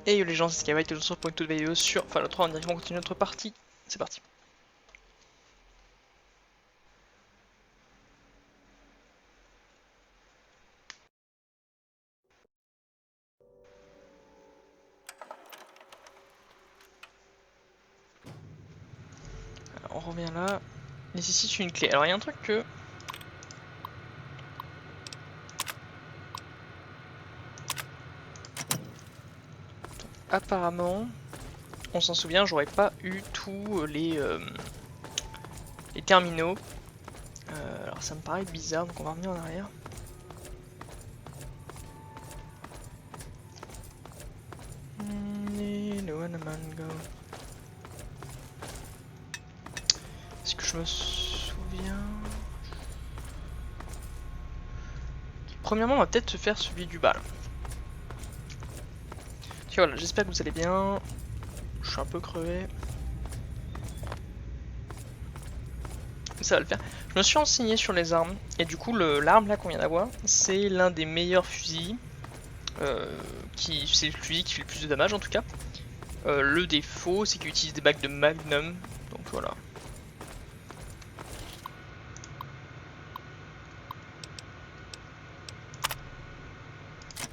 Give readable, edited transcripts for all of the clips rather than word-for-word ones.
Et yo les gens, c'est Skyway, toujours sur Point to vidéo sur Fallout 3 en direct, on continue notre partie. C'est parti. Alors, on revient là. Nécessite une clé. Alors il y a un truc que... Apparemment, on s'en souvient, j'aurais pas eu tous les terminaux. Alors ça me paraît bizarre, donc on va revenir en arrière. Est-ce que je me souviens... Premièrement, on va peut-être se faire celui du bal. Voilà, j'espère que vous allez bien. Je suis un peu crevé. Ça va le faire. Je me suis renseigné sur les armes. Et du coup, l'arme là qu'on vient d'avoir, c'est l'un des meilleurs fusils. C'est le fusil qui fait le plus de dommages en tout cas. Le défaut, c'est qu'il utilise des bacs de magnum. Donc voilà.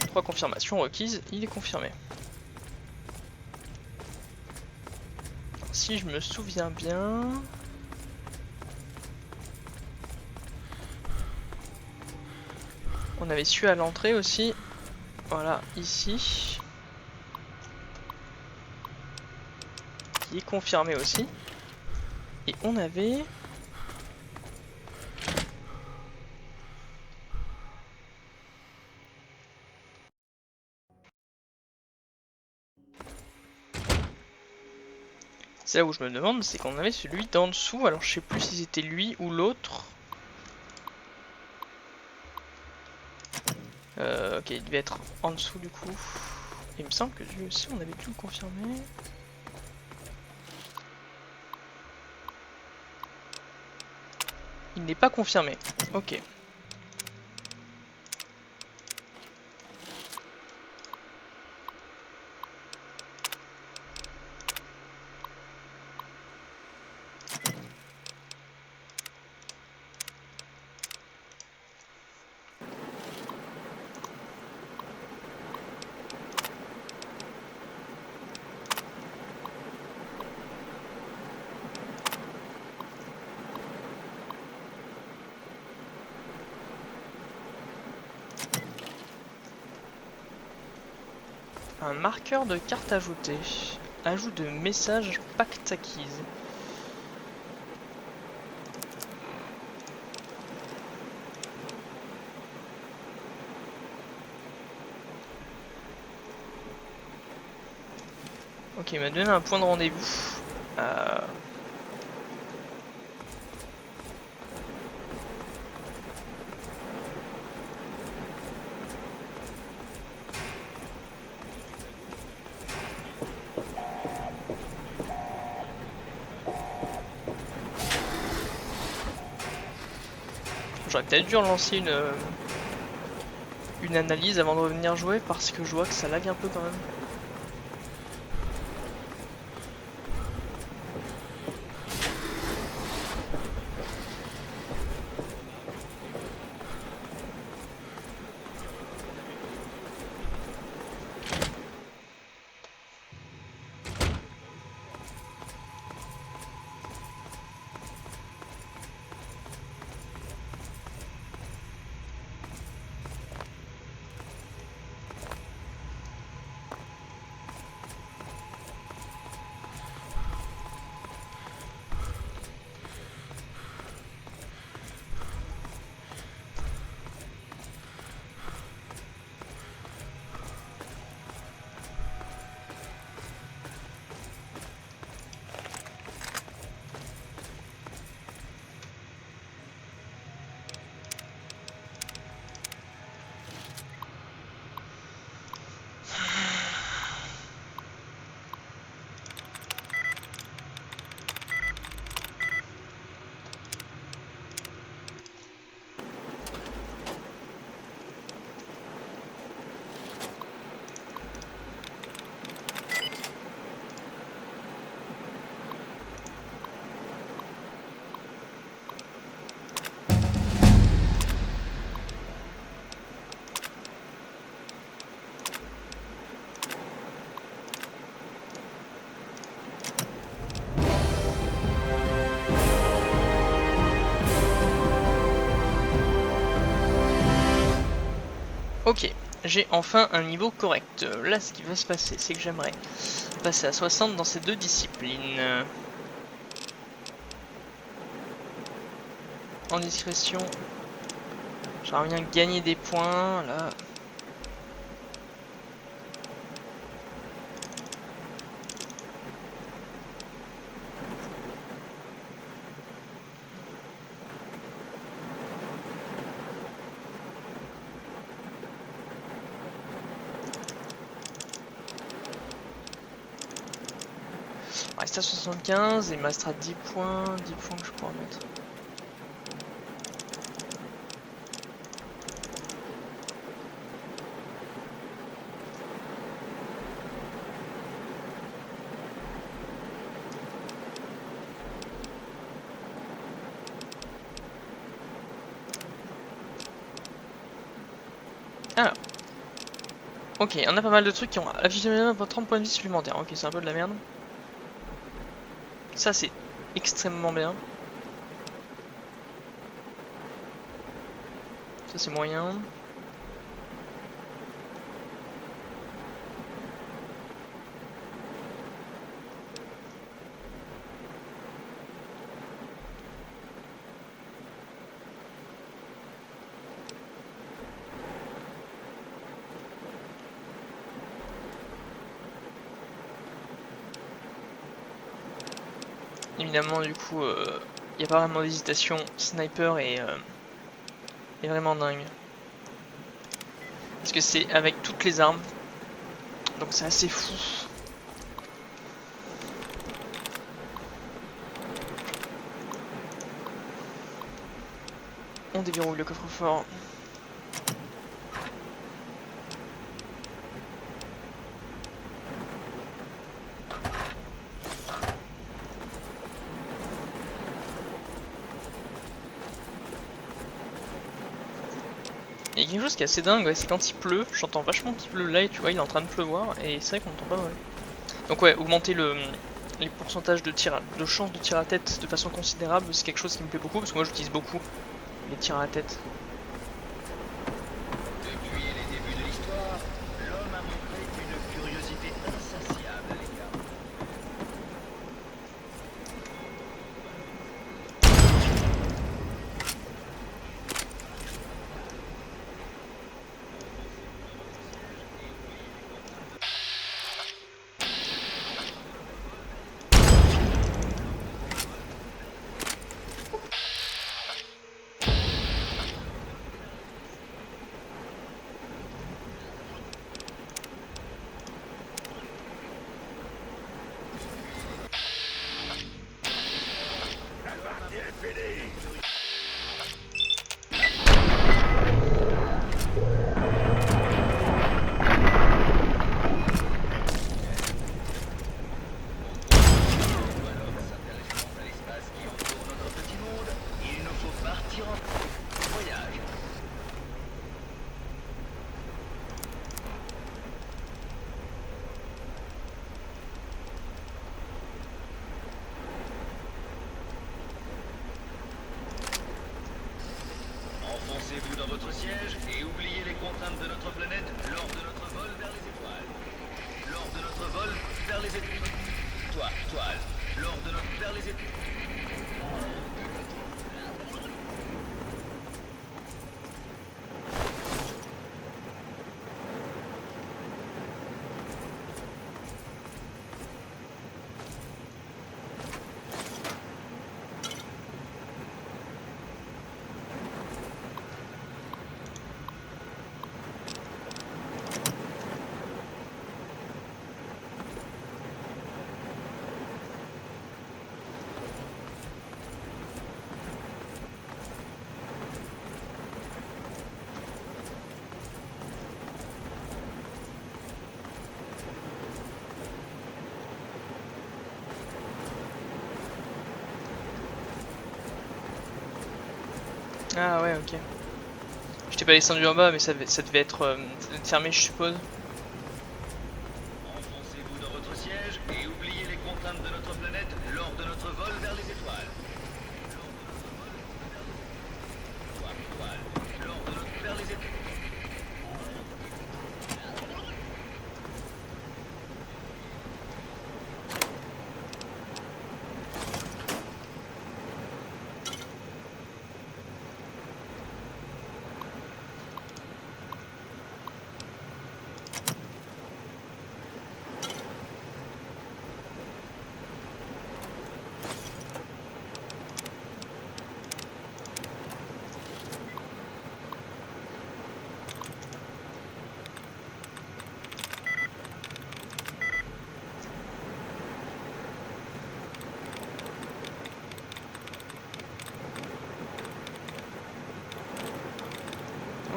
Trois confirmations requises, il est confirmé. Si je me souviens bien... On avait su à l'entrée aussi. Voilà, ici. Qui est confirmé aussi. Et on avait... C'est là où je me demande, c'est qu'on avait celui d'en dessous. Alors je sais plus si c'était lui ou l'autre. Ok, il devait être en dessous du coup. Il me semble que lui aussi on avait tout confirmé. Il n'est pas confirmé. Ok. Un marqueur de carte ajoutée. Ajout de message pacte acquise. Ok, il m'a donné un point de rendez-vous. J'aurais peut-être dû relancer une analyse avant de revenir jouer parce que je vois que ça lag un peu quand même. j'ai enfin un niveau correct. Là, ce qui va se passer, c'est que j'aimerais passer à 60 dans ces deux disciplines. En discrétion, j'aimerais bien gagner des points, là. On reste à 75 et il me restera 10 points que je pourrais mettre. Alors. Ok, on a pas mal de trucs qui ont affiché 30 points de vie supplémentaires. Ok, c'est un peu de la merde. Ça, c'est extrêmement bien. Ça, c'est moyen. Évidemment, du coup, il n'y a pas vraiment d'hésitation. Sniper est vraiment dingue. Parce que c'est avec toutes les armes. Donc c'est assez fou. On déverrouille le coffre-fort. Il y a quelque chose qui est assez dingue, ouais, c'est quand il pleut, j'entends vachement qu'il pleut là et tu vois il est en train de pleuvoir et c'est vrai qu'on entend pas mal. Donc ouais, augmenter les pourcentages de chance de tir à tête de façon considérable, c'est quelque chose qui me plaît beaucoup parce que moi j'utilise beaucoup les tirs à tête. Depuis les débuts de l'histoire, l'homme a montré une curiosité insatiable, les gars. Enfoncez-vous dans votre siège et oubliez les contraintes de notre planète lors de notre vol vers les étoiles. Lors de notre vol vers les étoiles. Toile. Lors de notre vers les étoiles. Ah ouais, ok. J'étais pas descendu en bas mais ça devait être fermé je suppose. Enfoncez-vous dans votre siège et oubliez les contraintes de notre planète lors de notre vol vers les étoiles. Toile. Lors de notre vers les étoiles.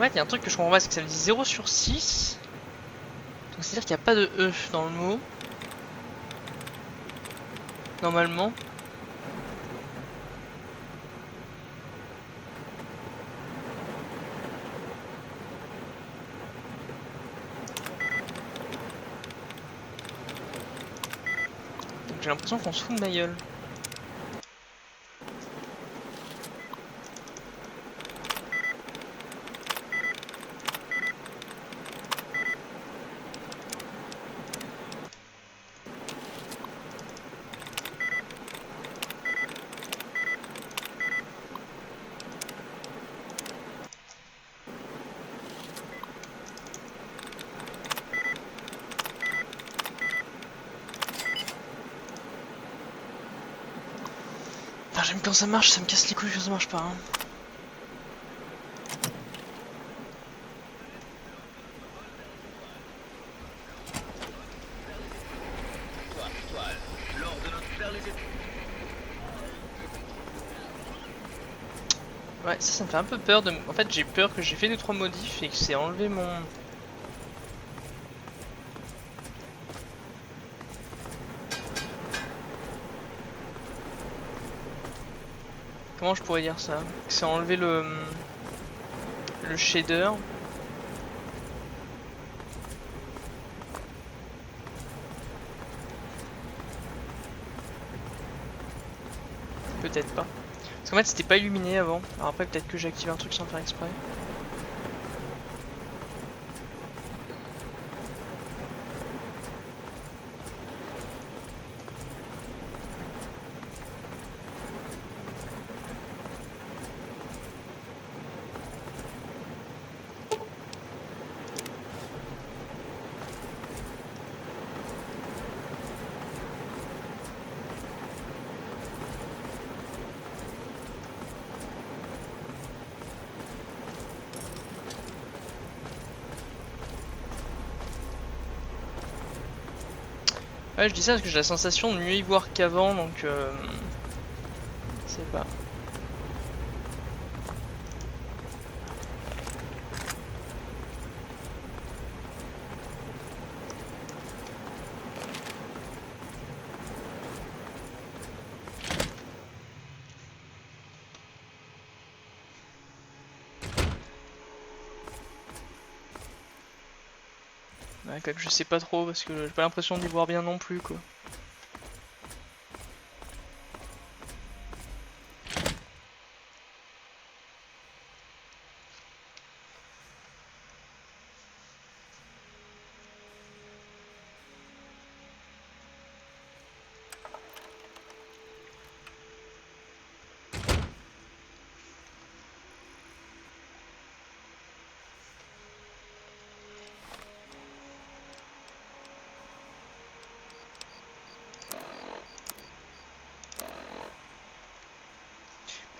fait, il y a un truc que je comprends pas, c'est que ça me dit 0 sur 6. Donc c'est-à-dire qu'il n'y a pas de E dans le mot. Normalement. Donc j'ai l'impression qu'on se fout de ma gueule. Enfin, j'aime quand ça marche, ça me casse les couilles quand ça marche pas. Hein. Toile. Lors de notre vers les étoiles. Ouais, ça me fait un peu peur de... En fait, j'ai peur que j'ai fait 2-3 modifs et que c'est enlevé mon... Comment je pourrais dire ça? Que c'est enlevé le shader. Peut-être pas. Parce qu'en fait, c'était pas illuminé avant. Alors après, peut-être que j'ai activé un truc sans faire exprès. Ouais, je dis ça parce que j'ai la sensation de mieux y voir qu'avant, donc je sais pas. Ouais, quand même, je sais pas trop parce que j'ai pas l'impression d'y voir bien non plus, quoi.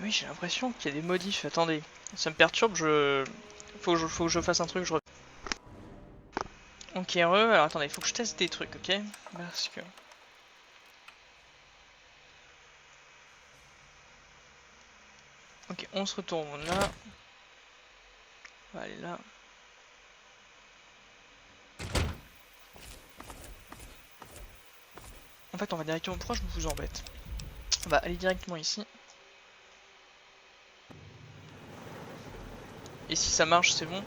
Oui, j'ai l'impression qu'il y a des modifs. Attendez, ça me perturbe, faut que je fasse un truc, je reviens. Ok, alors attendez, faut que je teste des trucs, ok? Parce que... Ok, on se retourne là. On va aller là. En fait, on va directement... Pourquoi je vous embête? On va aller directement ici. Et si ça marche, c'est bon.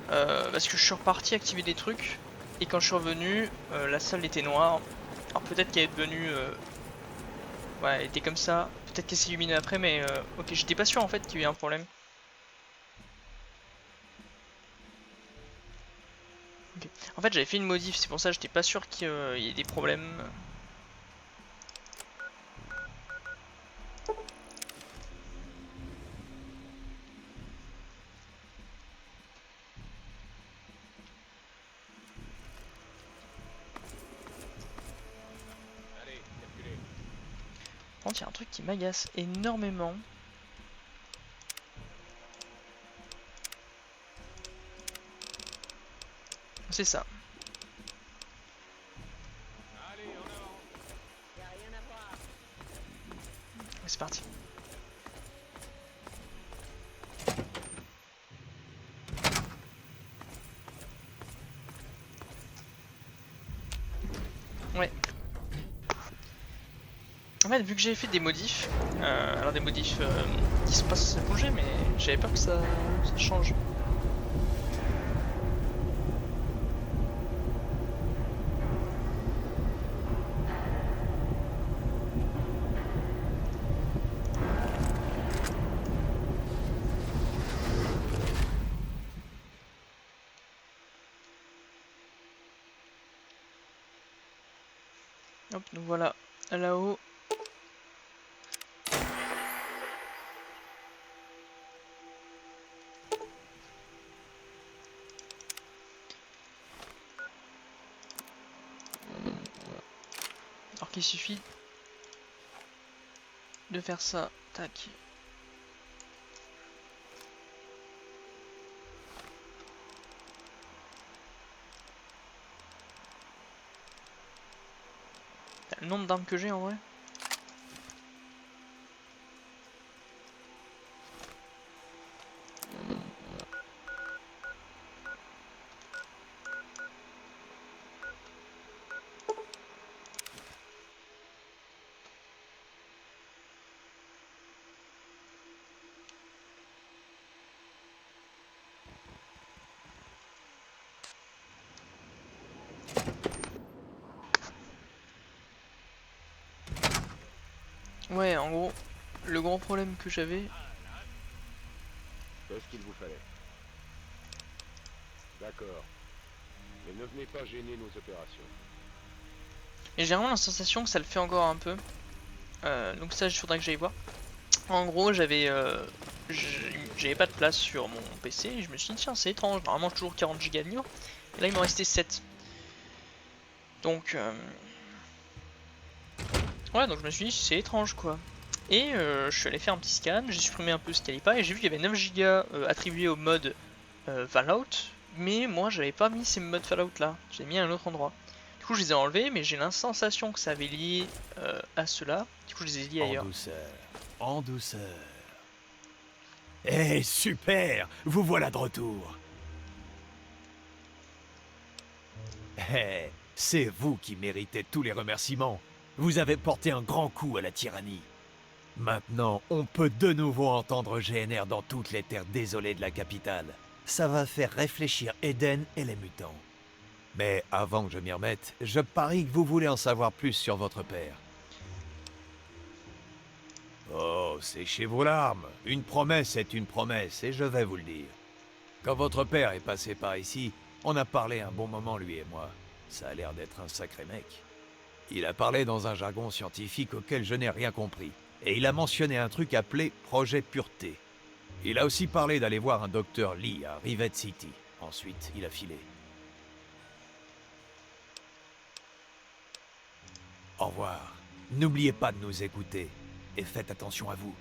Parce que je suis reparti activer des trucs. Et quand je suis revenu, la salle était noire. Alors peut-être qu'elle est devenue... Ouais, elle était comme ça. Peut-être qu'elle s'est illuminée après, mais... Ok, j'étais pas sûr en fait qu'il y ait un problème. Okay. En fait, j'avais fait une modif, c'est pour ça que j'étais pas sûr qu'il y ait des problèmes. Par contre, il y a un truc qui m'agace énormément. C'est ça. C'est parti. Ouais. En fait, vu que j'avais fait des modifs, alors des modifs qui sont pas censés bouger, mais j'avais peur que ça change. Hop, donc voilà, là-haut. Alors qu'il suffit de faire ça, tac. Le nombre d'armes que j'ai en vrai. Ouais, en gros, le gros problème que j'avais. C'est ce qu'il vous fallait. D'accord. Mais ne venez pas gêner nos opérations. Et j'ai vraiment la sensation que ça le fait encore un peu. Donc ça, il faudrait que j'aille voir. En gros, j'avais pas de place sur mon PC et je me suis dit tiens c'est étrange, normalement j'ai toujours 40 Go de livres et là il m'en restait 7. Donc ouais, donc je me suis dit c'est étrange quoi. Et je suis allé faire un petit scan, j'ai supprimé un peu ce qu'il n'y avait pas et j'ai vu qu'il y avait 9 Go attribués au mode Fallout, mais moi j'avais pas mis ces modes Fallout là, j'ai mis à un autre endroit. Du coup je les ai enlevés, mais j'ai la sensation que ça avait lié à cela, du coup je les ai liés En ailleurs. douceur, en douceur. Eh, super! Vous voilà de retour. Eh, c'est vous qui méritez tous les remerciements. Vous avez porté un grand coup à la tyrannie. Maintenant, on peut de nouveau entendre GNR dans toutes les terres désolées de la capitale. Ça va faire réfléchir Eden et les mutants. Mais avant que je m'y remette, je parie que vous voulez en savoir plus sur votre père. Oh, séchez vos larmes. Une promesse est une promesse, et je vais vous le dire. Quand votre père est passé par ici, on a parlé un bon moment, lui et moi. Ça a l'air d'être un sacré mec. Il a parlé dans un jargon scientifique auquel je n'ai rien compris. Et il a mentionné un truc appelé Projet Pureté. Il a aussi parlé d'aller voir un docteur Lee à Rivet City. Ensuite, il a filé. Au revoir. N'oubliez pas de nous écouter. Et faites attention à vous.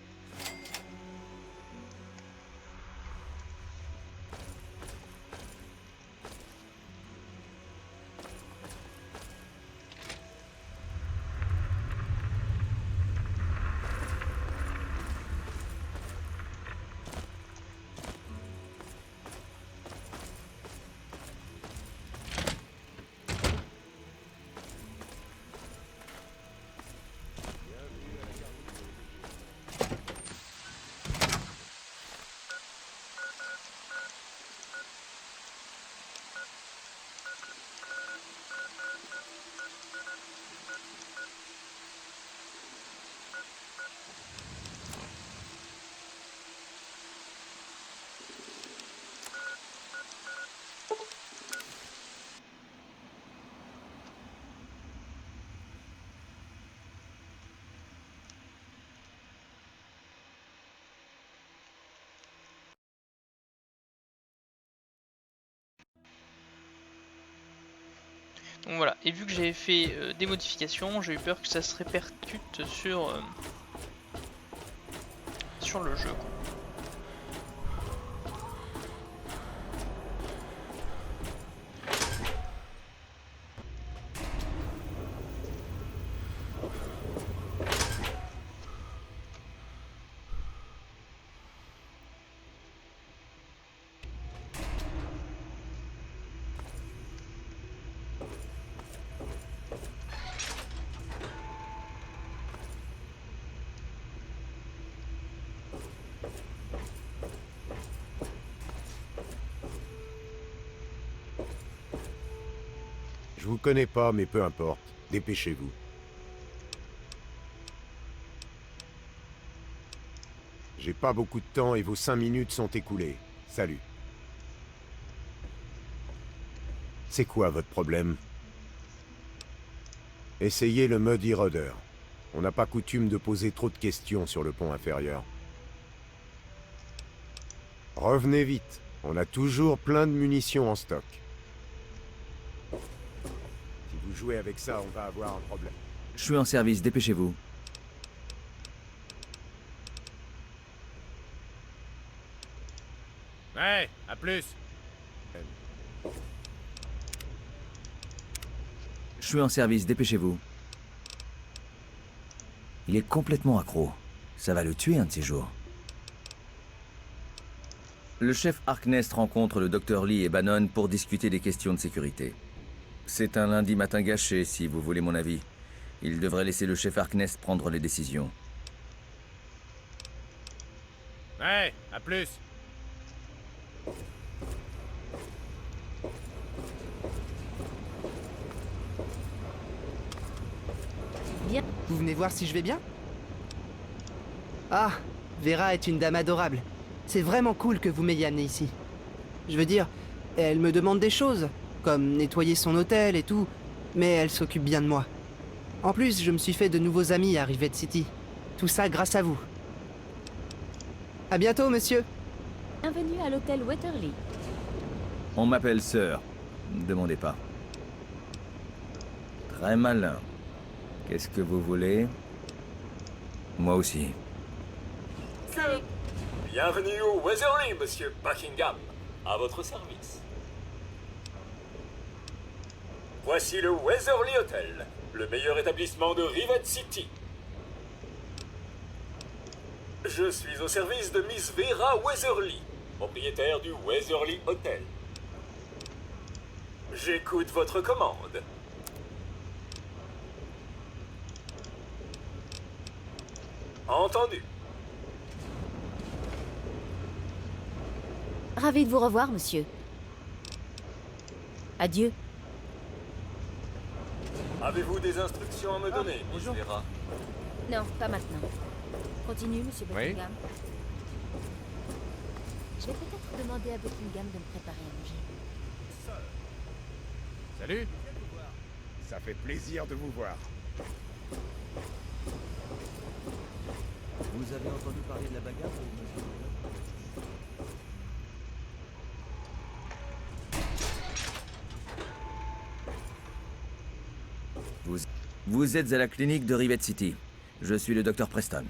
Donc voilà, et vu que j'avais fait des modifications, j'ai eu peur que ça se répercute sur le jeu, quoi. Je vous connais pas, mais peu importe. Dépêchez-vous. J'ai pas beaucoup de temps et vos 5 minutes sont écoulées. Salut. C'est quoi votre problème? Essayez le Muddy Rudder. On n'a pas coutume de poser trop de questions sur le pont inférieur. Revenez vite. On a toujours plein de munitions en stock. Si vous jouez avec ça, on va avoir un problème. Je suis en service, dépêchez-vous. Ouais, à plus. Je suis en service, dépêchez-vous. Il est complètement accro. Ça va le tuer un de ces jours. Le chef Harkness rencontre le Dr Lee et Bannon pour discuter des questions de sécurité. C'est un lundi matin gâché, si vous voulez mon avis. Il devrait laisser le chef Harkness prendre les décisions. Ouais, à plus. Bien. Vous venez voir si je vais bien? Ah, Vera est une dame adorable. C'est vraiment cool que vous m'ayez amené ici. Je veux dire, elle me demande des choses, comme nettoyer son hôtel et tout, mais elle s'occupe bien de moi. En plus, je me suis fait de nouveaux amis à Rivet City. Tout ça grâce à vous. À bientôt, monsieur. Bienvenue à l'hôtel Waterley. On m'appelle Sir. Ne demandez pas. Très malin. Qu'est-ce que vous voulez? Moi aussi. Bienvenue au Weatherly, monsieur Buckingham. À votre service. Voici le Weatherly Hotel, le meilleur établissement de Rivet City. Je suis au service de Miss Vera Weatherly, propriétaire du Weatherly Hotel. J'écoute votre commande. Entendu. Ravi de vous revoir, monsieur. Adieu. Avez-vous des instructions à me donner, Miss Vera? Non, pas maintenant. Continue, monsieur Oui. Buckingham. Je vais peut-être demander à Buckingham de me préparer à manger. Salut. Ça fait plaisir de vous voir. Vous avez entendu parler de la bagarre, Vous êtes à la clinique de Rivet City. Je suis le docteur Preston.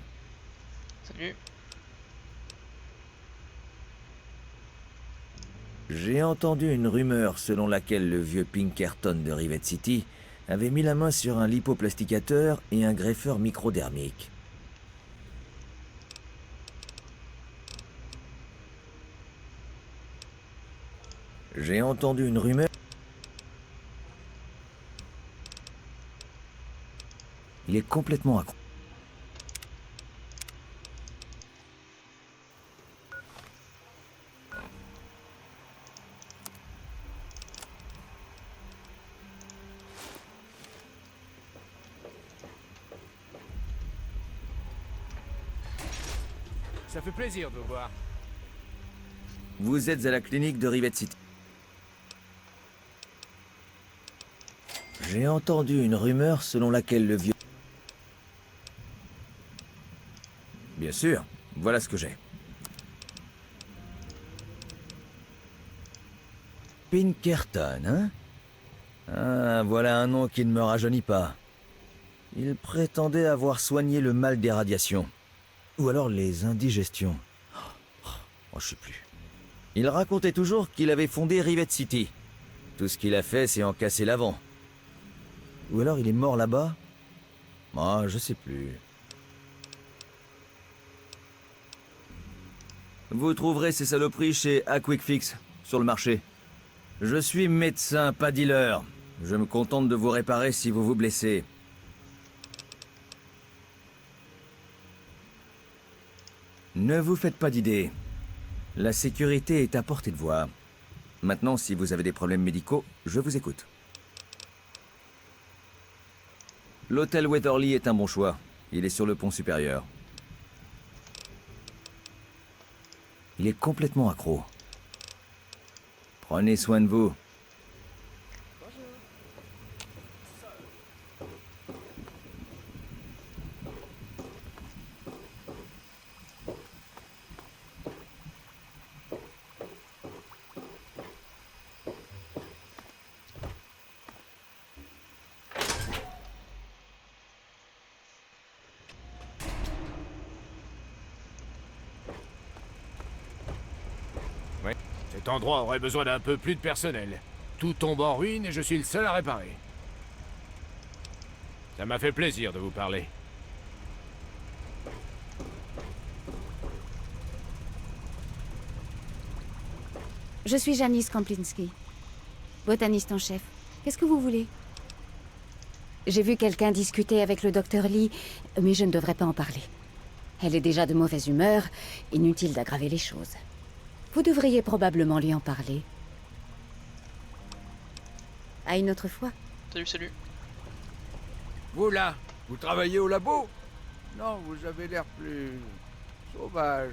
Salut. J'ai entendu une rumeur selon laquelle le vieux Pinkerton de Rivet City avait mis la main sur un lipoplasticateur et un greffeur microdermique. J'ai entendu une rumeur. Il est complètement accro. Ça fait plaisir de vous voir. Vous êtes à la clinique de Rivet City. J'ai entendu une rumeur selon laquelle le vieux... Bien sûr, voilà ce que j'ai. Pinkerton, hein? Ah, voilà un nom qui ne me rajeunit pas. Il prétendait avoir soigné le mal des radiations. Ou alors les indigestions. Je sais plus. Il racontait toujours qu'il avait fondé Rivet City. Tout ce qu'il a fait, c'est en casser l'avant. Ou alors il est mort là-bas? Ah, je sais plus. Vous trouverez ces saloperies chez A Quick Fix, sur le marché. Je suis médecin, pas dealer. Je me contente de vous réparer si vous vous blessez. Ne vous faites pas d'idées. La sécurité est à portée de voix. Maintenant, si vous avez des problèmes médicaux, je vous écoute. L'hôtel Weatherly est un bon choix. Il est sur le pont supérieur. Il est complètement accro. Prenez soin de vous. Cet endroit aurait besoin d'un peu plus de personnel. Tout tombe en ruine et je suis le seul à réparer. Ça m'a fait plaisir de vous parler. Je suis Janice Kemplinski, botaniste en chef. Qu'est-ce que vous voulez? J'ai vu quelqu'un discuter avec le docteur Lee, mais je ne devrais pas en parler. Elle est déjà de mauvaise humeur, inutile d'aggraver les choses. Vous devriez probablement lui en parler. À une autre fois. Salut, salut. Vous là, vous travaillez au labo? Non, vous avez l'air plus sauvage.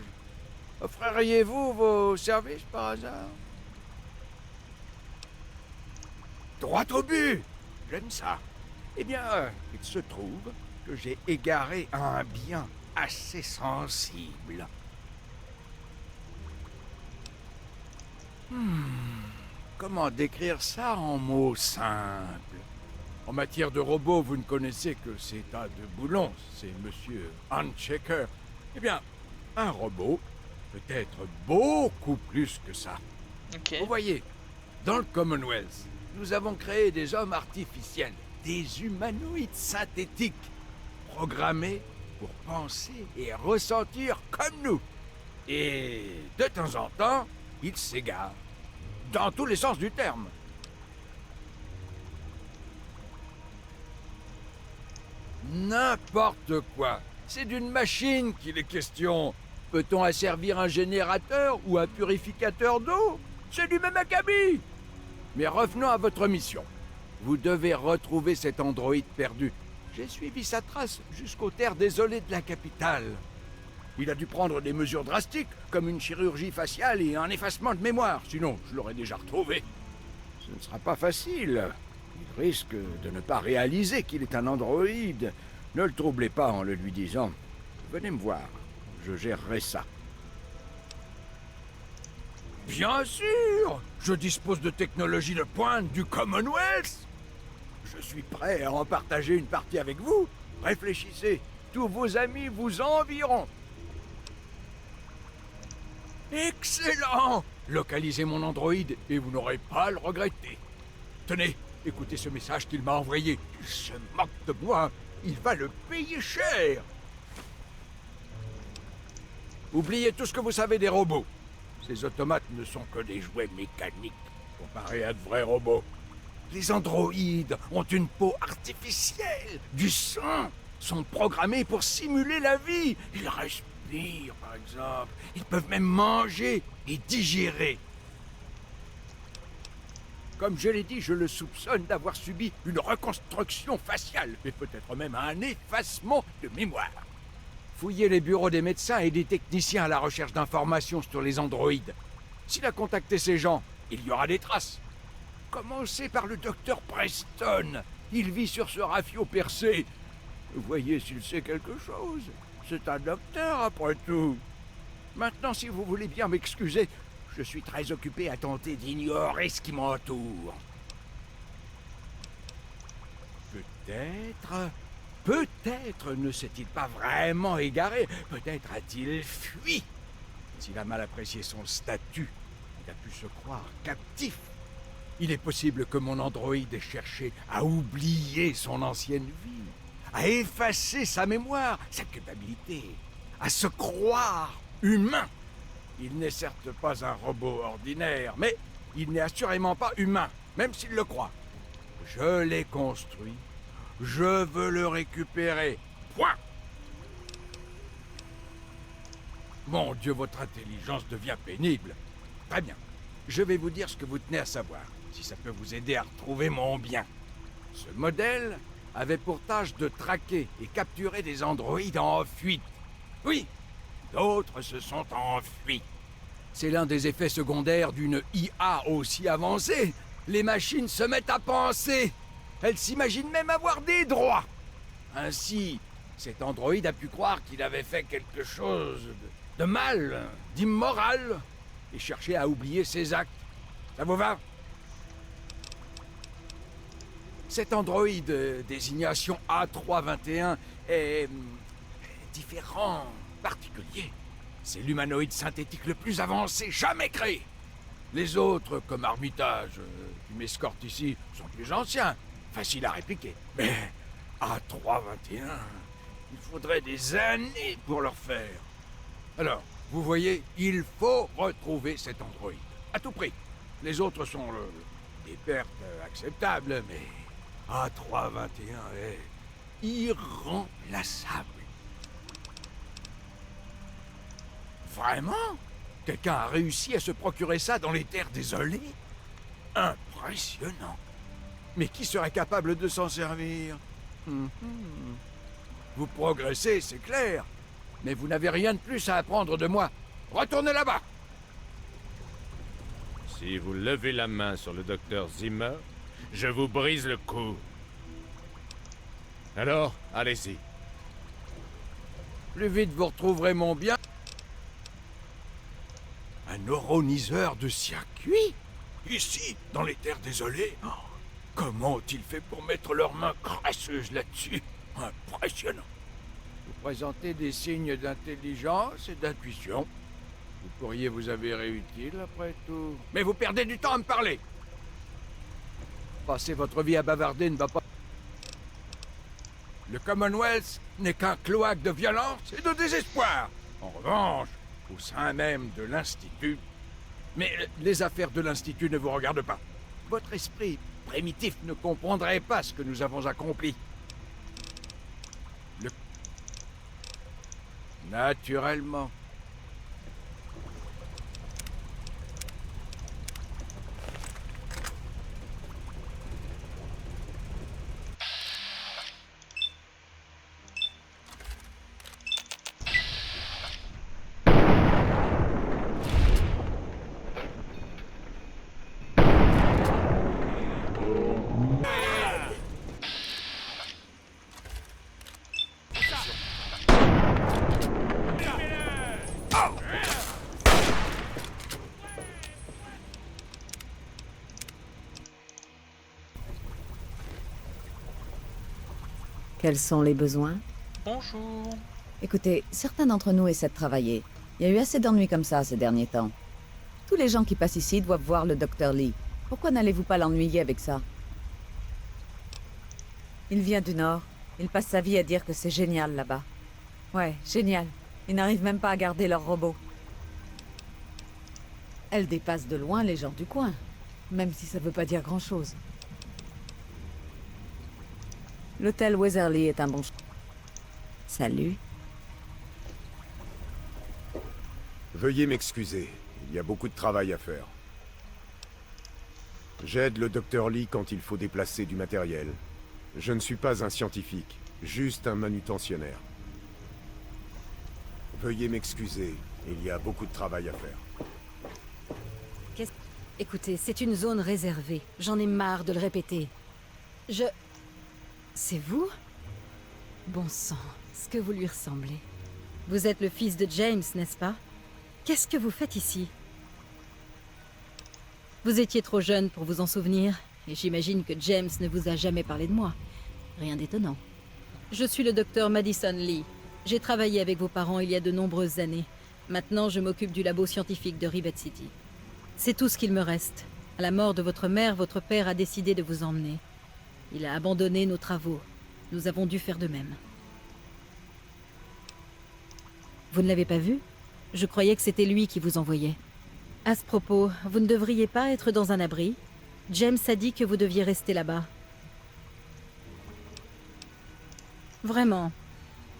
Offririez-vous vos services par hasard? Droit au but! J'aime ça. Eh bien, il se trouve que j'ai égaré un bien assez sensible. Comment décrire ça en mots simples? En matière de robots, vous ne connaissez que ces tas de boulons, c'est Monsieur Handchecker. Eh bien, un robot peut être beaucoup plus que ça. Ok. Vous voyez, dans le Commonwealth, nous avons créé des hommes artificiels, des humanoïdes synthétiques, programmés pour penser et ressentir comme nous. Et de temps en temps, ils s'égarent. Dans tous les sens du terme. N'importe quoi. C'est d'une machine qu'il est question. Peut-on asservir un générateur ou un purificateur d'eau? C'est du même acabit. Mais revenons à votre mission. Vous devez retrouver cet androïde perdu. J'ai suivi sa trace jusqu'aux terres désolées de la capitale. Il a dû prendre des mesures drastiques, comme une chirurgie faciale et un effacement de mémoire, sinon je l'aurais déjà retrouvé. Ce ne sera pas facile. Il risque de ne pas réaliser qu'il est un androïde. Ne le troublez pas en le lui disant. Venez me voir, je gérerai ça. Bien sûr! Je dispose de technologies de pointe du Commonwealth. Je suis prêt à en partager une partie avec vous. Réfléchissez, tous vos amis vous envieront. Excellent! Localisez mon androïde et vous n'aurez pas à le regretter. Tenez, écoutez ce message qu'il m'a envoyé. Il se moque de moi. Il va le payer cher. Oubliez tout ce que vous savez des robots. Ces automates ne sont que des jouets mécaniques comparés à de vrais robots. Les androïdes ont une peau artificielle, du sang, sont programmés pour simuler la vie. Ils respirent, par exemple. Ils peuvent même manger et digérer. Comme je l'ai dit, je le soupçonne d'avoir subi une reconstruction faciale, et peut-être même un effacement de mémoire. Fouillez les bureaux des médecins et des techniciens à la recherche d'informations sur les androïdes. S'il a contacté ces gens, il y aura des traces. Commencez par le docteur Preston. Il vit sur ce rafio percé. Voyez s'il sait quelque chose. C'est un docteur, après tout. Maintenant, si vous voulez bien m'excuser, je suis très occupé à tenter d'ignorer ce qui m'entoure. Peut-être ne s'est-il pas vraiment égaré. Peut-être a-t-il fui. S'il a mal apprécié son statut, il a pu se croire captif. Il est possible que mon androïde ait cherché à oublier son ancienne vie, à effacer sa mémoire, sa culpabilité, à se croire humain. Il n'est certes pas un robot ordinaire, mais il n'est assurément pas humain, même s'il le croit. Je l'ai construit. Je veux le récupérer. Point. Mon Dieu, votre intelligence devient pénible. Très bien. Je vais vous dire ce que vous tenez à savoir, si ça peut vous aider à retrouver mon bien. Ce modèle avait pour tâche de traquer et capturer des androïdes en fuite. Oui, d'autres se sont enfuis. C'est l'un des effets secondaires d'une IA aussi avancée. Les machines se mettent à penser. Elles s'imaginent même avoir des droits. Ainsi, cet androïde a pu croire qu'il avait fait quelque chose de mal, d'immoral, et chercher à oublier ses actes. Ça vous va? Cet androïde, désignation A321, est différent, particulier. C'est l'humanoïde synthétique le plus avancé jamais créé. Les autres, comme Armitage, qui m'escortent ici, sont plus anciens, faciles à répliquer. Mais A321, il faudrait des années pour leur faire. Alors, vous voyez, il faut retrouver cet androïde, à tout prix. Les autres sont des pertes acceptables, mais A321 est irremplaçable. Vraiment? Quelqu'un a réussi à se procurer ça dans les terres désolées? Impressionnant. Mais qui serait capable de s'en servir? Vous progressez, c'est clair. Mais vous n'avez rien de plus à apprendre de moi. Retournez là-bas! Si vous levez la main sur le docteur Zimmer, je vous brise le cou. Alors, allez-y. Plus vite vous retrouverez mon bien. Un neuroniseur de circuit? Ici, dans les terres désolées? Oh, comment ont-ils fait pour mettre leurs mains crasseuses là-dessus? Impressionnant. Vous présentez des signes d'intelligence et d'intuition. Vous pourriez vous avérer utile, après tout. Mais vous perdez du temps à me parler! Passer votre vie à bavarder ne va pas... Le Commonwealth n'est qu'un cloaque de violence et de désespoir. En revanche, au sein même de l'Institut... Mais les affaires de l'Institut ne vous regardent pas. Votre esprit primitif ne comprendrait pas ce que nous avons accompli. Naturellement. Quels sont les besoins? Bonjour. Écoutez, certains d'entre nous essaient de travailler. Il y a eu assez d'ennuis comme ça ces derniers temps. Tous les gens qui passent ici doivent voir le Dr. Lee. Pourquoi n'allez-vous pas l'ennuyer avec ça? Il vient du Nord. Il passe sa vie à dire que c'est génial là-bas. Ouais, génial. Ils n'arrivent même pas à garder leur robot. Elle dépasse de loin les gens du coin. Même si ça veut pas dire grand-chose. L'hôtel Weatherly est un bon choix. Salut. Veuillez m'excuser, il y a beaucoup de travail à faire. J'aide le Dr. Lee quand il faut déplacer du matériel. Je ne suis pas un scientifique, juste un manutentionnaire. Veuillez m'excuser, il y a beaucoup de travail à faire. Écoutez, c'est une zone réservée. J'en ai marre de le répéter. C'est vous? Bon sang, ce que vous lui ressemblez. Vous êtes le fils de James, n'est-ce pas? Qu'est-ce que vous faites ici? Vous étiez trop jeune pour vous en souvenir, et j'imagine que James ne vous a jamais parlé de moi. Rien d'étonnant. Je suis le docteur Madison Lee. J'ai travaillé avec vos parents il y a de nombreuses années. Maintenant, je m'occupe du labo scientifique de Rivet City. C'est tout ce qu'il me reste. À la mort de votre mère, votre père a décidé de vous emmener. Il a abandonné nos travaux. Nous avons dû faire de même. Vous ne l'avez pas vu? Je croyais que c'était lui qui vous envoyait. À ce propos, vous ne devriez pas être dans un abri. James a dit que vous deviez rester là-bas. Vraiment.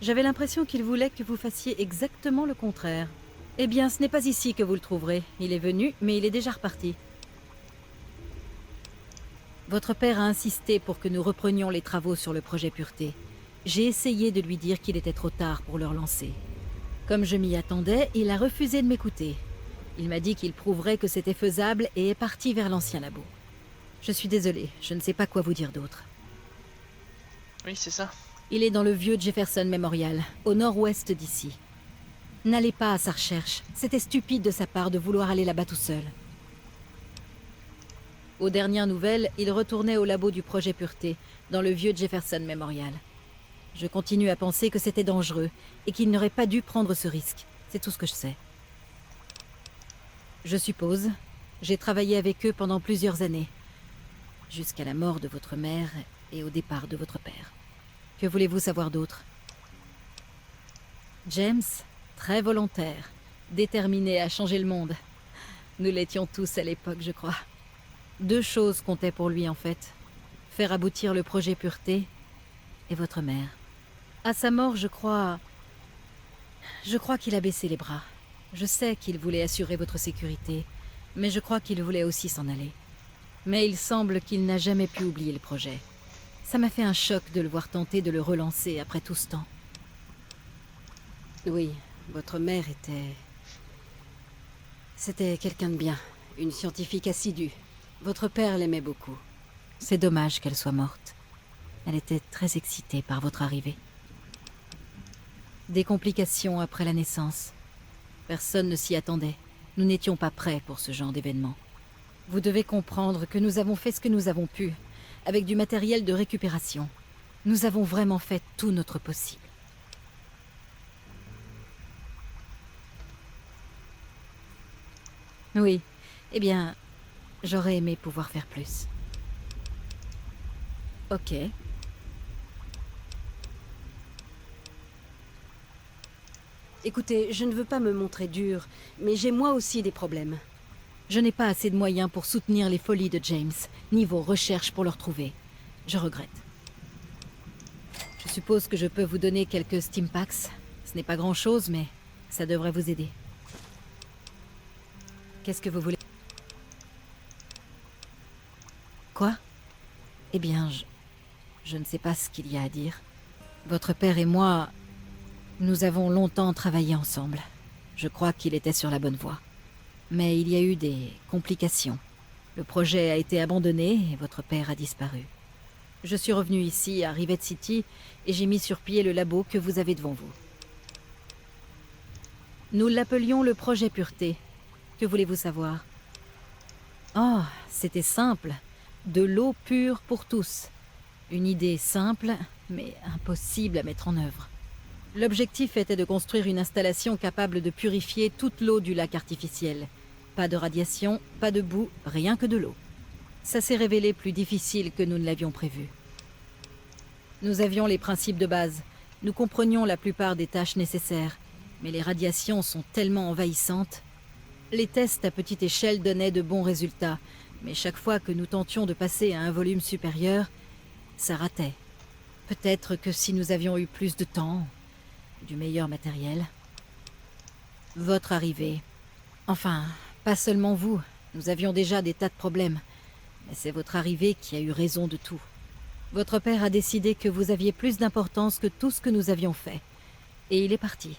J'avais l'impression qu'il voulait que vous fassiez exactement le contraire. Eh bien, ce n'est pas ici que vous le trouverez. Il est venu, mais il est déjà reparti. Votre père a insisté pour que nous reprenions les travaux sur le projet Pureté. J'ai essayé de lui dire qu'il était trop tard pour le relancer. Comme je m'y attendais, il a refusé de m'écouter. Il m'a dit qu'il prouverait que c'était faisable et est parti vers l'ancien labo. Je suis désolée, je ne sais pas quoi vous dire d'autre. Oui, c'est ça. Il est dans le vieux Jefferson Memorial, au nord-ouest d'ici. N'allez pas à sa recherche. C'était stupide de sa part de vouloir aller là-bas tout seul. Aux dernières nouvelles, il retournait au labo du projet Pureté, dans le vieux Jefferson Memorial. Je continue à penser que c'était dangereux et qu'il n'aurait pas dû prendre ce risque. C'est tout ce que je sais. Je suppose, j'ai travaillé avec eux pendant plusieurs années, jusqu'à la mort de votre mère et au départ de votre père. Que voulez-vous savoir d'autre? James, très volontaire, déterminé à changer le monde. Nous l'étions tous à l'époque, je crois. 2 choses comptaient pour lui en fait. Faire aboutir le projet Pureté et votre mère. À sa mort, je crois qu'il a baissé les bras. Je sais qu'il voulait assurer votre sécurité, mais je crois qu'il voulait aussi s'en aller. Mais il semble qu'il n'a jamais pu oublier le projet. Ça m'a fait un choc de le voir tenter de le relancer après tout ce temps. Oui, votre mère était... C'était quelqu'un de bien, une scientifique assidue. Votre père l'aimait beaucoup. C'est dommage qu'elle soit morte. Elle était très excitée par votre arrivée. Des complications après la naissance. Personne ne s'y attendait. Nous n'étions pas prêts pour ce genre d'événement. Vous devez comprendre que nous avons fait ce que nous avons pu, avec du matériel de récupération. Nous avons vraiment fait tout notre possible. Oui, eh bien, j'aurais aimé pouvoir faire plus. Ok. Écoutez, je ne veux pas me montrer dur, mais j'ai moi aussi des problèmes. Je n'ai pas assez de moyens pour soutenir les folies de James, ni vos recherches pour le retrouver. Je regrette. Je suppose que je peux vous donner quelques Stimpaks. Ce n'est pas grand-chose, mais ça devrait vous aider. Qu'est-ce que vous voulez? Quoi? Eh bien, je ne sais pas ce qu'il y a à dire. Votre père et moi, nous avons longtemps travaillé ensemble. Je crois qu'il était sur la bonne voie. Mais il y a eu des complications. Le projet a été abandonné et votre père a disparu. Je suis revenu ici, à Rivet City, et j'ai mis sur pied le labo que vous avez devant vous. Nous l'appelions le projet Pureté. Que voulez-vous savoir? Oh, c'était simple. De l'eau pure pour tous. Une idée simple, mais impossible à mettre en œuvre. L'objectif était de construire une installation capable de purifier toute l'eau du lac artificiel. Pas de radiation, pas de boue, rien que de l'eau. Ça s'est révélé plus difficile que nous ne l'avions prévu. Nous avions les principes de base. Nous comprenions la plupart des tâches nécessaires. Mais les radiations sont tellement envahissantes. Les tests à petite échelle donnaient de bons résultats. Mais chaque fois que nous tentions de passer à un volume supérieur, ça ratait. Peut-être que si nous avions eu plus de temps, du meilleur matériel. Votre arrivée. Enfin, pas seulement vous. Nous avions déjà des tas de problèmes. Mais c'est votre arrivée qui a eu raison de tout. Votre père a décidé que vous aviez plus d'importance que tout ce que nous avions fait. Et il est parti.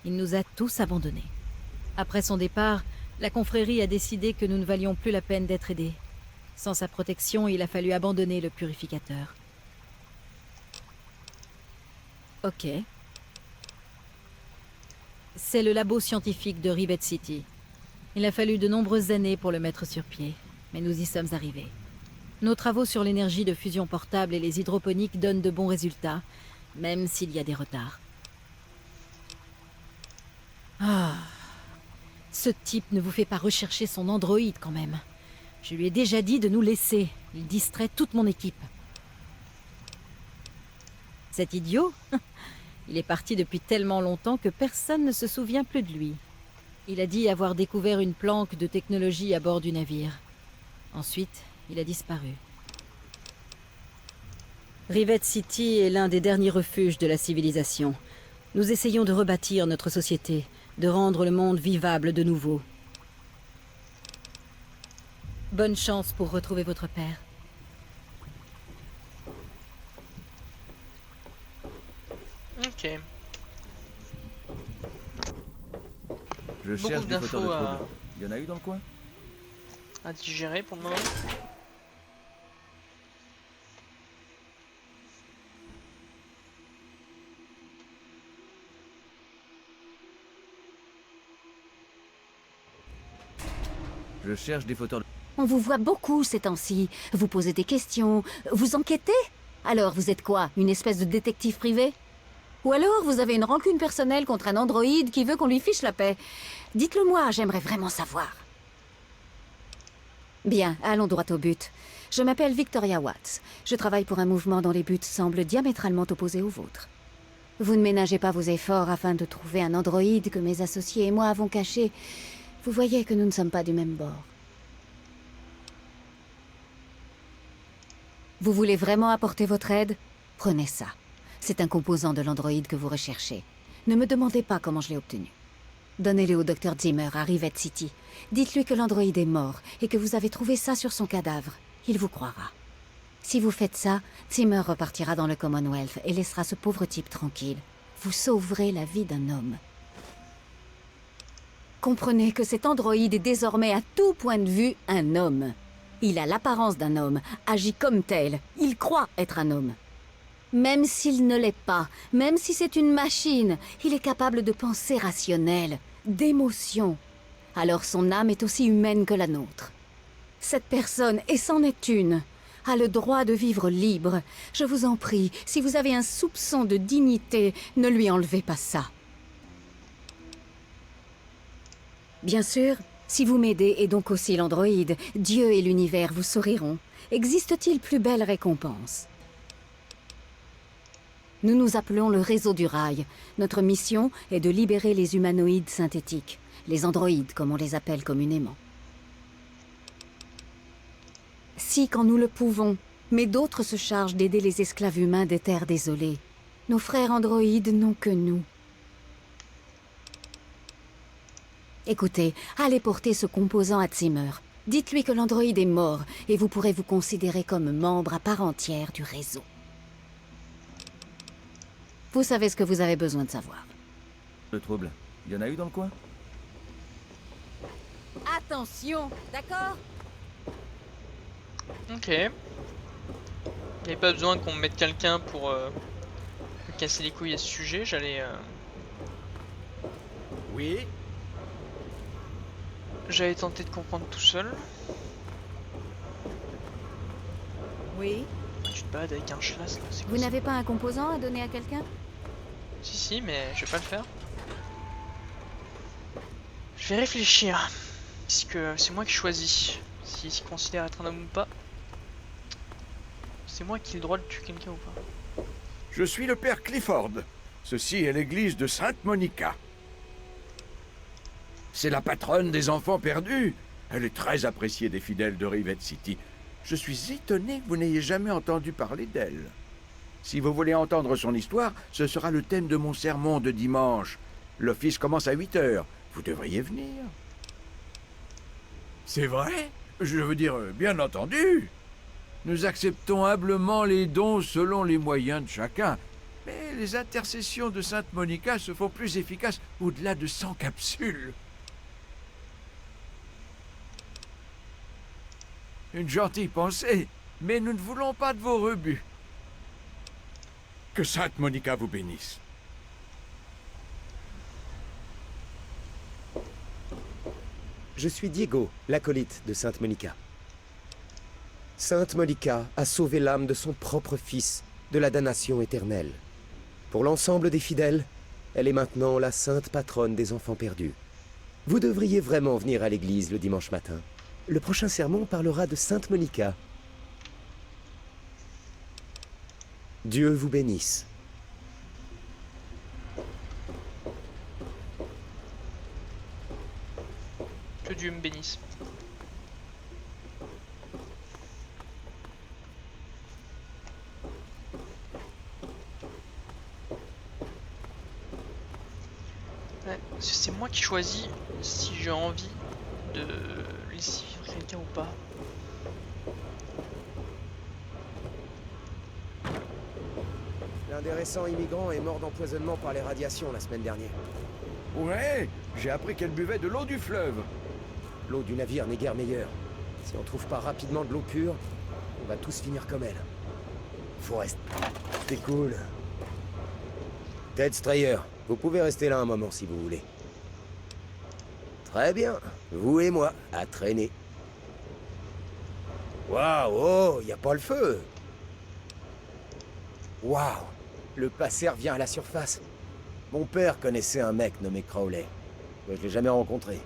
Il nous a tous abandonnés. Après son départ, la confrérie a décidé que nous ne valions plus la peine d'être aidés. Sans sa protection, il a fallu abandonner le purificateur. Ok. C'est le labo scientifique de Rivet City. Il a fallu de nombreuses années pour le mettre sur pied, mais nous y sommes arrivés. Nos travaux sur l'énergie de fusion portable et les hydroponiques donnent de bons résultats, même s'il y a des retards. Ah, ce type ne vous fait pas rechercher son androïde quand même. Je lui ai déjà dit de nous laisser. Il distrait toute mon équipe. Cet idiot, il est parti depuis tellement longtemps que personne ne se souvient plus de lui. Il a dit avoir découvert une planque de technologie à bord du navire. Ensuite, il a disparu. Rivet City est l'un des derniers refuges de la civilisation. Nous essayons de rebâtir notre société, de rendre le monde vivable de nouveau. Bonne chance pour retrouver votre père. Ok. Je Beaucoup cherche des photos de d'infos troubles. Il y en a eu dans le coin? à digérer pour le moment. Je cherche des photos de... On vous voit beaucoup ces temps-ci. Vous posez des questions, vous enquêtez. Alors, vous êtes quoi? Une espèce de détective privé? Ou alors, vous avez une rancune personnelle contre un androïde qui veut qu'on lui fiche la paix? Dites-le moi, j'aimerais vraiment savoir. Bien, allons droit au but. Je m'appelle Victoria Watts. Je travaille pour un mouvement dont les buts semblent diamétralement opposés aux vôtres. Vous ne ménagez pas vos efforts afin de trouver un androïde que mes associés et moi avons caché. Vous voyez que nous ne sommes pas du même bord. Vous voulez vraiment apporter votre aide? Prenez ça. C'est un composant de l'androïde que vous recherchez. Ne me demandez pas comment je l'ai obtenu. Donnez-le au Dr Zimmer à Rivet City. Dites-lui que l'androïde est mort et que vous avez trouvé ça sur son cadavre. Il vous croira. Si vous faites ça, Zimmer repartira dans le Commonwealth et laissera ce pauvre type tranquille. Vous sauverez la vie d'un homme. Comprenez que cet androïde est désormais à tout point de vue un homme. Il a l'apparence d'un homme, agit comme tel, il croit être un homme. Même s'il ne l'est pas, même si c'est une machine, il est capable de pensée rationnelle, d'émotion. Alors son âme est aussi humaine que la nôtre. Cette personne, et c'en est une, a le droit de vivre libre. Je vous en prie, si vous avez un soupçon de dignité, ne lui enlevez pas ça. Bien sûr, si vous m'aidez et donc aussi l'androïde, Dieu et l'univers vous souriront. Existe-t-il plus belle récompense? Nous nous appelons le Réseau du Rail. Notre mission est de libérer les humanoïdes synthétiques, les androïdes comme on les appelle communément. Si, quand nous le pouvons, mais d'autres se chargent d'aider les esclaves humains des terres désolées, nos frères androïdes n'ont que nous. Écoutez, allez porter ce composant à Zimmer. Dites-lui que l'androïde est mort et vous pourrez vous considérer comme membre à part entière du réseau. Vous savez ce que vous avez besoin de savoir. Le trouble. Il y en a eu dans le coin? Attention, d'accord? Ok. Il n'y avait pas besoin qu'on mette quelqu'un pour me casser les couilles à ce sujet, j'allais... Oui? J'allais tenter de comprendre tout seul. Oui? Tu te balades avec un schlass là, c'est quoi Vous ça? n'avez pas un composant à donner à quelqu'un? Si, mais je vais pas le faire. Je vais réfléchir. Puisque c'est moi qui choisis s'il se considère être un homme ou pas. C'est moi qui ai le droit de tuer quelqu'un ou pas. Je suis le père Clifford. Ceci est l'église de Sainte Monica. C'est la patronne des enfants perdus. Elle est très appréciée des fidèles de Rivet City. Je suis étonné que vous n'ayez jamais entendu parler d'elle. Si vous voulez entendre son histoire, ce sera le thème de mon sermon de dimanche. L'office commence à 8 heures. Vous devriez venir. C'est vrai? Je veux dire, bien entendu. Nous acceptons humblement les dons selon les moyens de chacun. Mais les intercessions de Sainte Monica se font plus efficaces au-delà de 100 capsules. Une gentille pensée, mais nous ne voulons pas de vos rebuts. Que Sainte Monica vous bénisse. Je suis Diego, l'acolyte de Sainte Monica. Sainte Monica a sauvé l'âme de son propre fils de la damnation éternelle. Pour l'ensemble des fidèles, elle est maintenant la sainte patronne des enfants perdus. Vous devriez vraiment venir à l'église le dimanche matin. Le prochain sermon parlera de Sainte Monica. Dieu vous bénisse. Que Dieu me bénisse. Ouais, c'est moi qui choisis si j'ai envie de laisser vivre quelqu'un ou pas. La L'un des récents immigrants est mort d'empoisonnement par les radiations la semaine dernière. Ouais, j'ai appris qu'elle buvait de l'eau du fleuve. L'eau du navire n'est guère meilleure. Si on trouve pas rapidement de l'eau pure, on va tous finir comme elle. Faut rester... C'est cool. Ted Strayer, vous pouvez rester là un moment si vous voulez. Très bien. Vous et moi, à traîner. Waouh, oh, y a pas le feu. Waouh, le passer vient à la surface. Mon père connaissait un mec nommé Crowley. Mais je l'ai jamais rencontré.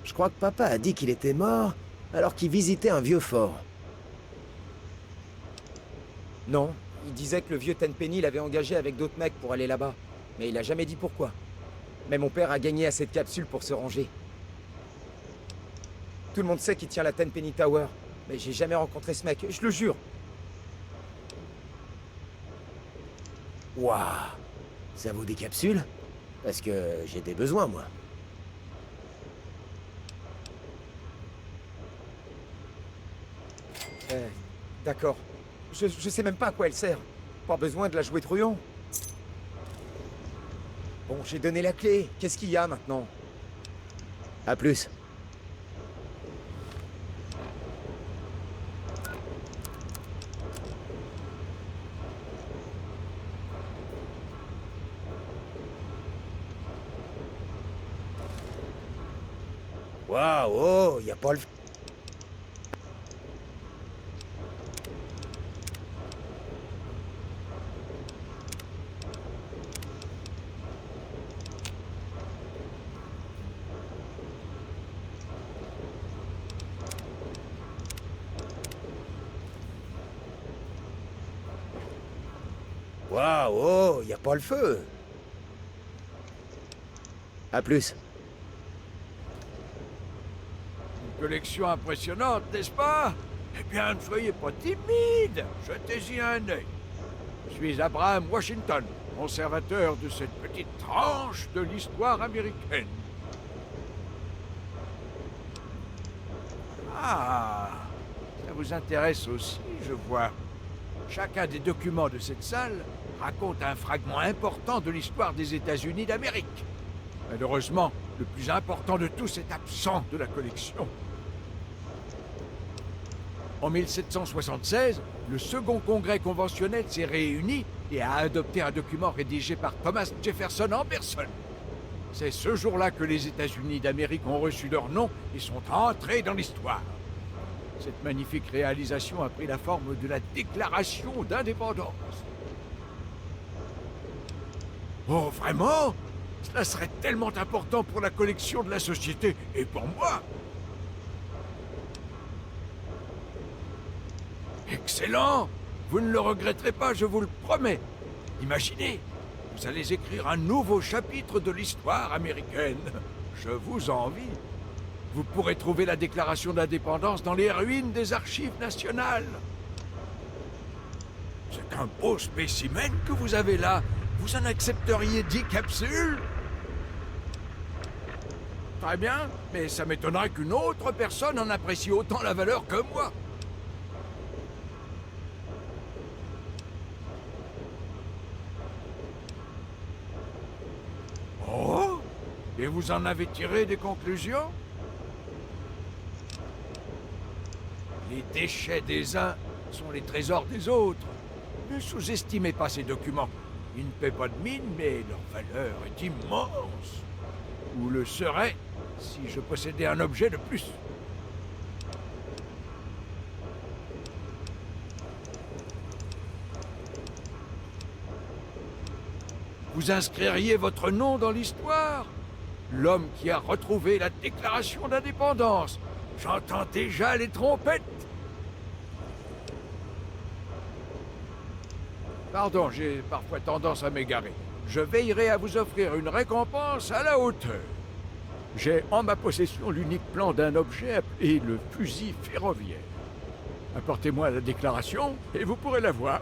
Je crois que papa a dit qu'il était mort alors qu'il visitait un vieux fort. Non, il disait que le vieux Tenpenny l'avait engagé avec d'autres mecs pour aller là-bas. Mais il a jamais dit pourquoi. Mais mon père a gagné assez de capsules pour se ranger. Tout le monde sait qu'il tient la Tenpenny Tower. Mais j'ai jamais rencontré ce mec, je le jure. Waouh, ça vaut des capsules? Parce que j'ai des besoins, moi. D'accord. Je sais même pas à quoi elle sert. Pas besoin de la jouer trouillon. Bon, j'ai donné la clé. Qu'est-ce qu'il y a maintenant? À plus. Waouh, oh, y a pas le... Waouh, oh, y a pas le feu. À plus. Collection impressionnante, n'est-ce pas? Eh bien, ne soyez pas timide. Jetez-y un œil. Je suis Abraham Washington, conservateur de cette petite tranche de l'histoire américaine. Ah, ça vous intéresse aussi, je vois. Chacun des documents de cette salle raconte un fragment important de l'histoire des États-Unis d'Amérique. Malheureusement, le plus important de tous est absent de la collection. En 1776, le second congrès conventionnel s'est réuni et a adopté un document rédigé par Thomas Jefferson en personne. C'est ce jour-là que les États-Unis d'Amérique ont reçu leur nom et sont entrés dans l'histoire. Cette magnifique réalisation a pris la forme de la Déclaration d'indépendance. Oh, vraiment? Cela serait tellement important pour la collection de la société et pour moi. Excellent! Vous ne le regretterez pas, je vous le promets. Imaginez, vous allez écrire un nouveau chapitre de l'histoire américaine. Je vous envie. Vous pourrez trouver la déclaration d'indépendance dans les ruines des archives nationales. C'est un beau spécimen que vous avez là. Vous en accepteriez 10 capsules? Très bien, mais ça m'étonnerait qu'une autre personne en apprécie autant la valeur que moi. Oh? Et vous en avez tiré des conclusions? Les déchets des uns sont les trésors des autres. Ne sous-estimez pas ces documents. Ils ne paient pas de mine, mais leur valeur est immense. Ou le serait si je possédais un objet de plus. Vous inscririez votre nom dans l'histoire? L'homme qui a retrouvé la déclaration d'indépendance. J'entends déjà les trompettes. Pardon, j'ai parfois tendance à m'égarer. Je veillerai à vous offrir une récompense à la hauteur. J'ai en ma possession l'unique plan d'un objet appelé le fusil ferroviaire. Apportez-moi la déclaration et vous pourrez la voir.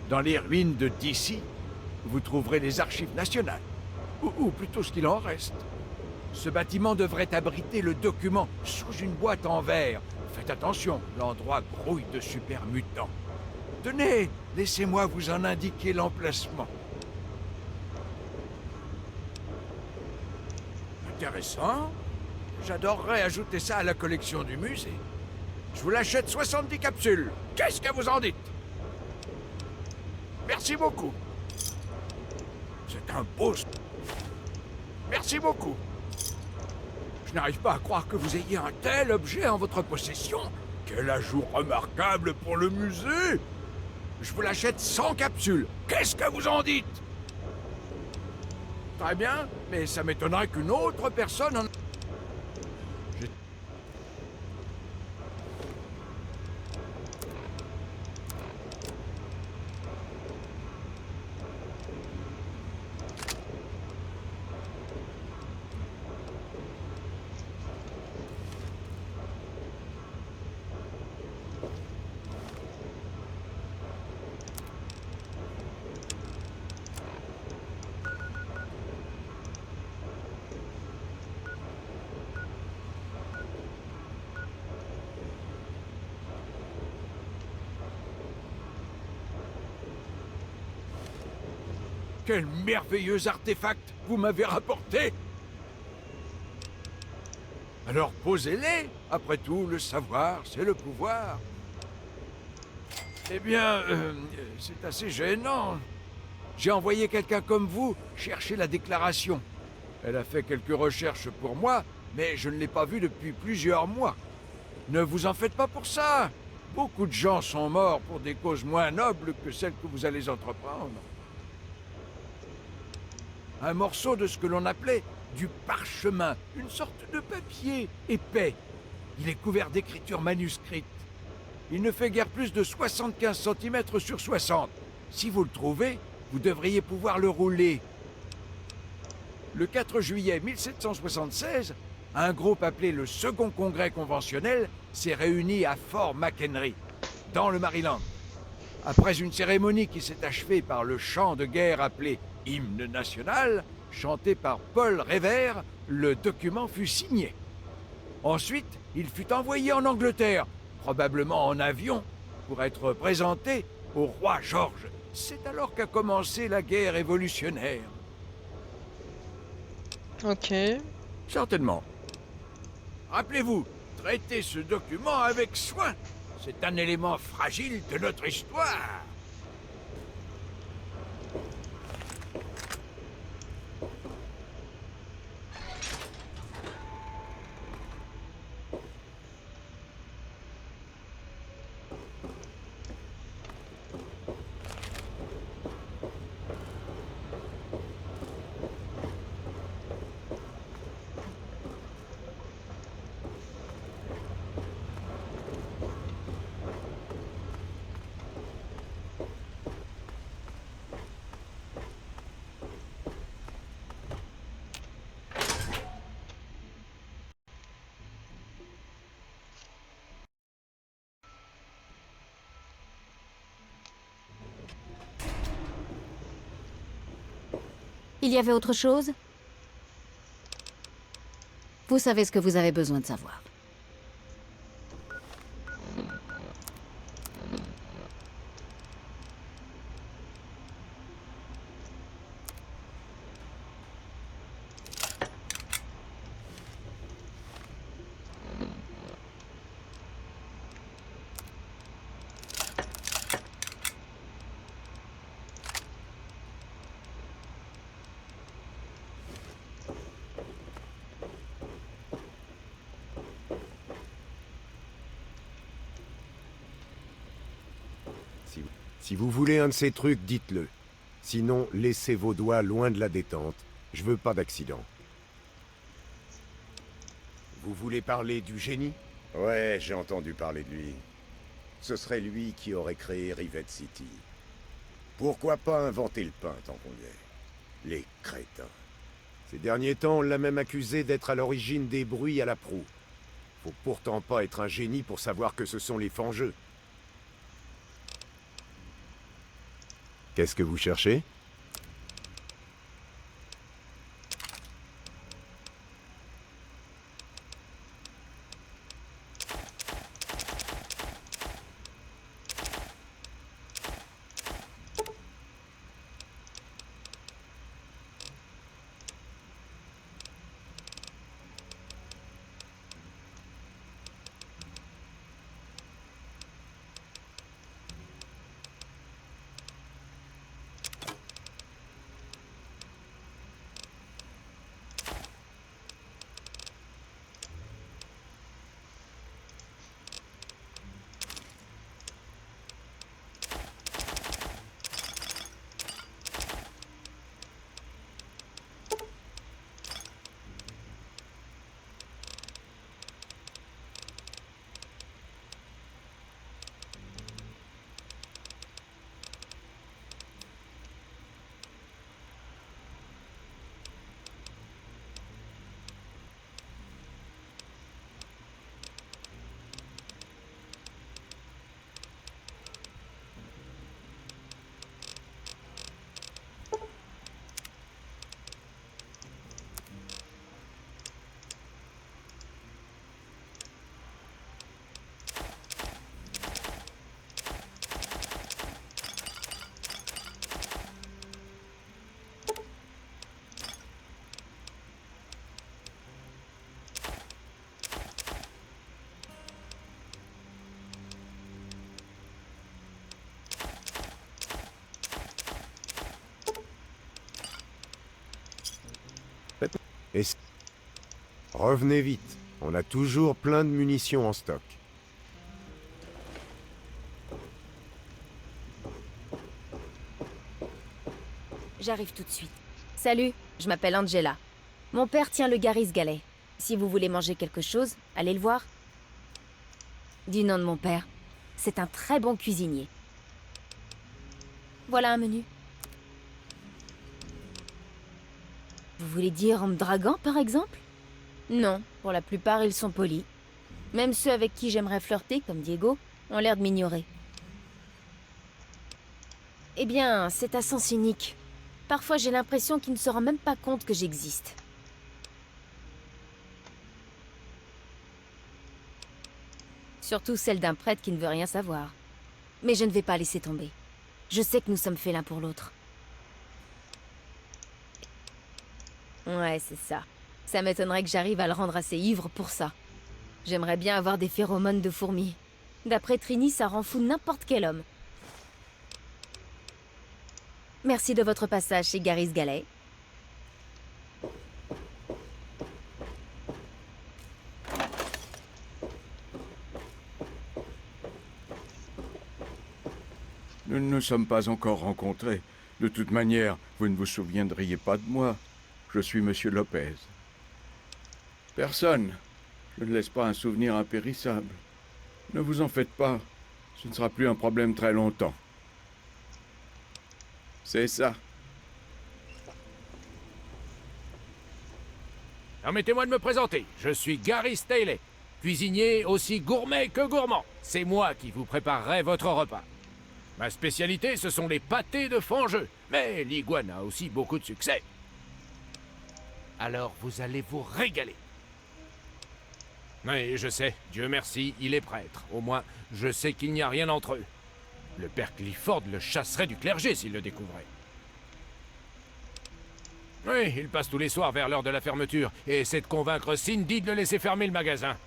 Dans les ruines de DC, vous trouverez les archives nationales. Ou plutôt ce qu'il en reste. Ce bâtiment devrait abriter le document sous une boîte en verre. Faites attention, l'endroit grouille de super mutants. Tenez, laissez-moi vous en indiquer l'emplacement. Intéressant. J'adorerais ajouter ça à la collection du musée. Je vous l'achète 70 capsules. Qu'est-ce que vous en dites? Merci beaucoup. C'est un beau... Merci beaucoup. Je n'arrive pas à croire que vous ayez un tel objet en votre possession. Quel ajout remarquable pour le musée. Je vous l'achète 100 capsules. Qu'est-ce que vous en dites? Très bien, mais ça m'étonnerait qu'une autre personne en... Quel merveilleux artefact vous m'avez rapporté! Alors posez-les. Après tout, le savoir, c'est le pouvoir. Eh bien, c'est assez gênant. J'ai envoyé quelqu'un comme vous chercher la déclaration. Elle a fait quelques recherches pour moi, mais je ne l'ai pas vue depuis plusieurs mois. Ne vous en faites pas pour ça. Beaucoup de gens sont morts pour des causes moins nobles que celles que vous allez entreprendre. Un morceau de ce que l'on appelait du parchemin, une sorte de papier épais. Il est couvert d'écritures manuscrites. Il ne fait guère plus de 75 cm sur 60. Si vous le trouvez, vous devriez pouvoir le rouler. Le 4 juillet 1776, un groupe appelé le Second Congrès conventionnel s'est réuni à Fort McHenry, dans le Maryland. Après une cérémonie qui s'est achevée par le chant de guerre appelé Hymne national, chanté par Paul Revere, le document fut signé. Ensuite, il fut envoyé en Angleterre, probablement en avion, pour être présenté au roi George. C'est alors qu'a commencé la guerre révolutionnaire. Ok. Certainement. Rappelez-vous, traitez ce document avec soin. C'est un élément fragile de notre histoire. Il y avait autre chose? Vous savez ce que vous avez besoin de savoir. Si vous voulez un de ces trucs, dites-le. Sinon, laissez vos doigts loin de la détente. Je veux pas d'accident. Vous voulez parler du génie? Ouais, j'ai entendu parler de lui. Ce serait lui qui aurait créé Rivet City. Pourquoi pas inventer le pain tant qu'on y est? Les crétins. Ces derniers temps, on l'a même accusé d'être à l'origine des bruits à la proue. Faut pourtant pas être un génie pour savoir que ce sont les fangeux. Qu'est-ce que vous cherchez? Et revenez vite, on a toujours plein de munitions en stock. J'arrive tout de suite. Salut, je m'appelle Angela. Mon père tient le Gary's Galet. Si vous voulez manger quelque chose, allez le voir. Du nom de mon père. C'est un très bon cuisinier. Voilà un menu. Vous voulez dire en me draguant, par exemple? Non, pour la plupart, ils sont polis. Même ceux avec qui j'aimerais flirter, comme Diego, ont l'air de m'ignorer. Eh bien, c'est à sens unique. Parfois, j'ai l'impression qu'il ne se rend même pas compte que j'existe. Surtout celle d'un prêtre qui ne veut rien savoir. Mais je ne vais pas laisser tomber. Je sais que nous sommes faits l'un pour l'autre. Ouais, c'est ça. Ça m'étonnerait que j'arrive à le rendre assez ivre pour ça. J'aimerais bien avoir des phéromones de fourmis. D'après Trini, ça rend fou n'importe quel homme. Merci de votre passage chez Gary's Galet. Nous ne nous sommes pas encore rencontrés. De toute manière, vous ne vous souviendriez pas de moi. Je suis Monsieur Lopez. Personne. Je ne laisse pas un souvenir impérissable. Ne vous en faites pas. Ce ne sera plus un problème très longtemps. C'est ça. Permettez-moi de me présenter. Je suis Gary Staley, cuisinier aussi gourmet que gourmand. C'est moi qui vous préparerai votre repas. Ma spécialité, ce sont les pâtés de Fangeux. Mais l'iguane a aussi beaucoup de succès. Alors vous allez vous régaler. Oui, je sais, Dieu merci, il est prêtre. Au moins, je sais qu'il n'y a rien entre eux. Le père Clifford le chasserait du clergé s'il le découvrait. Oui, il passe tous les soirs vers l'heure de la fermeture et essaie de convaincre Cindy de le laisser fermer le magasin.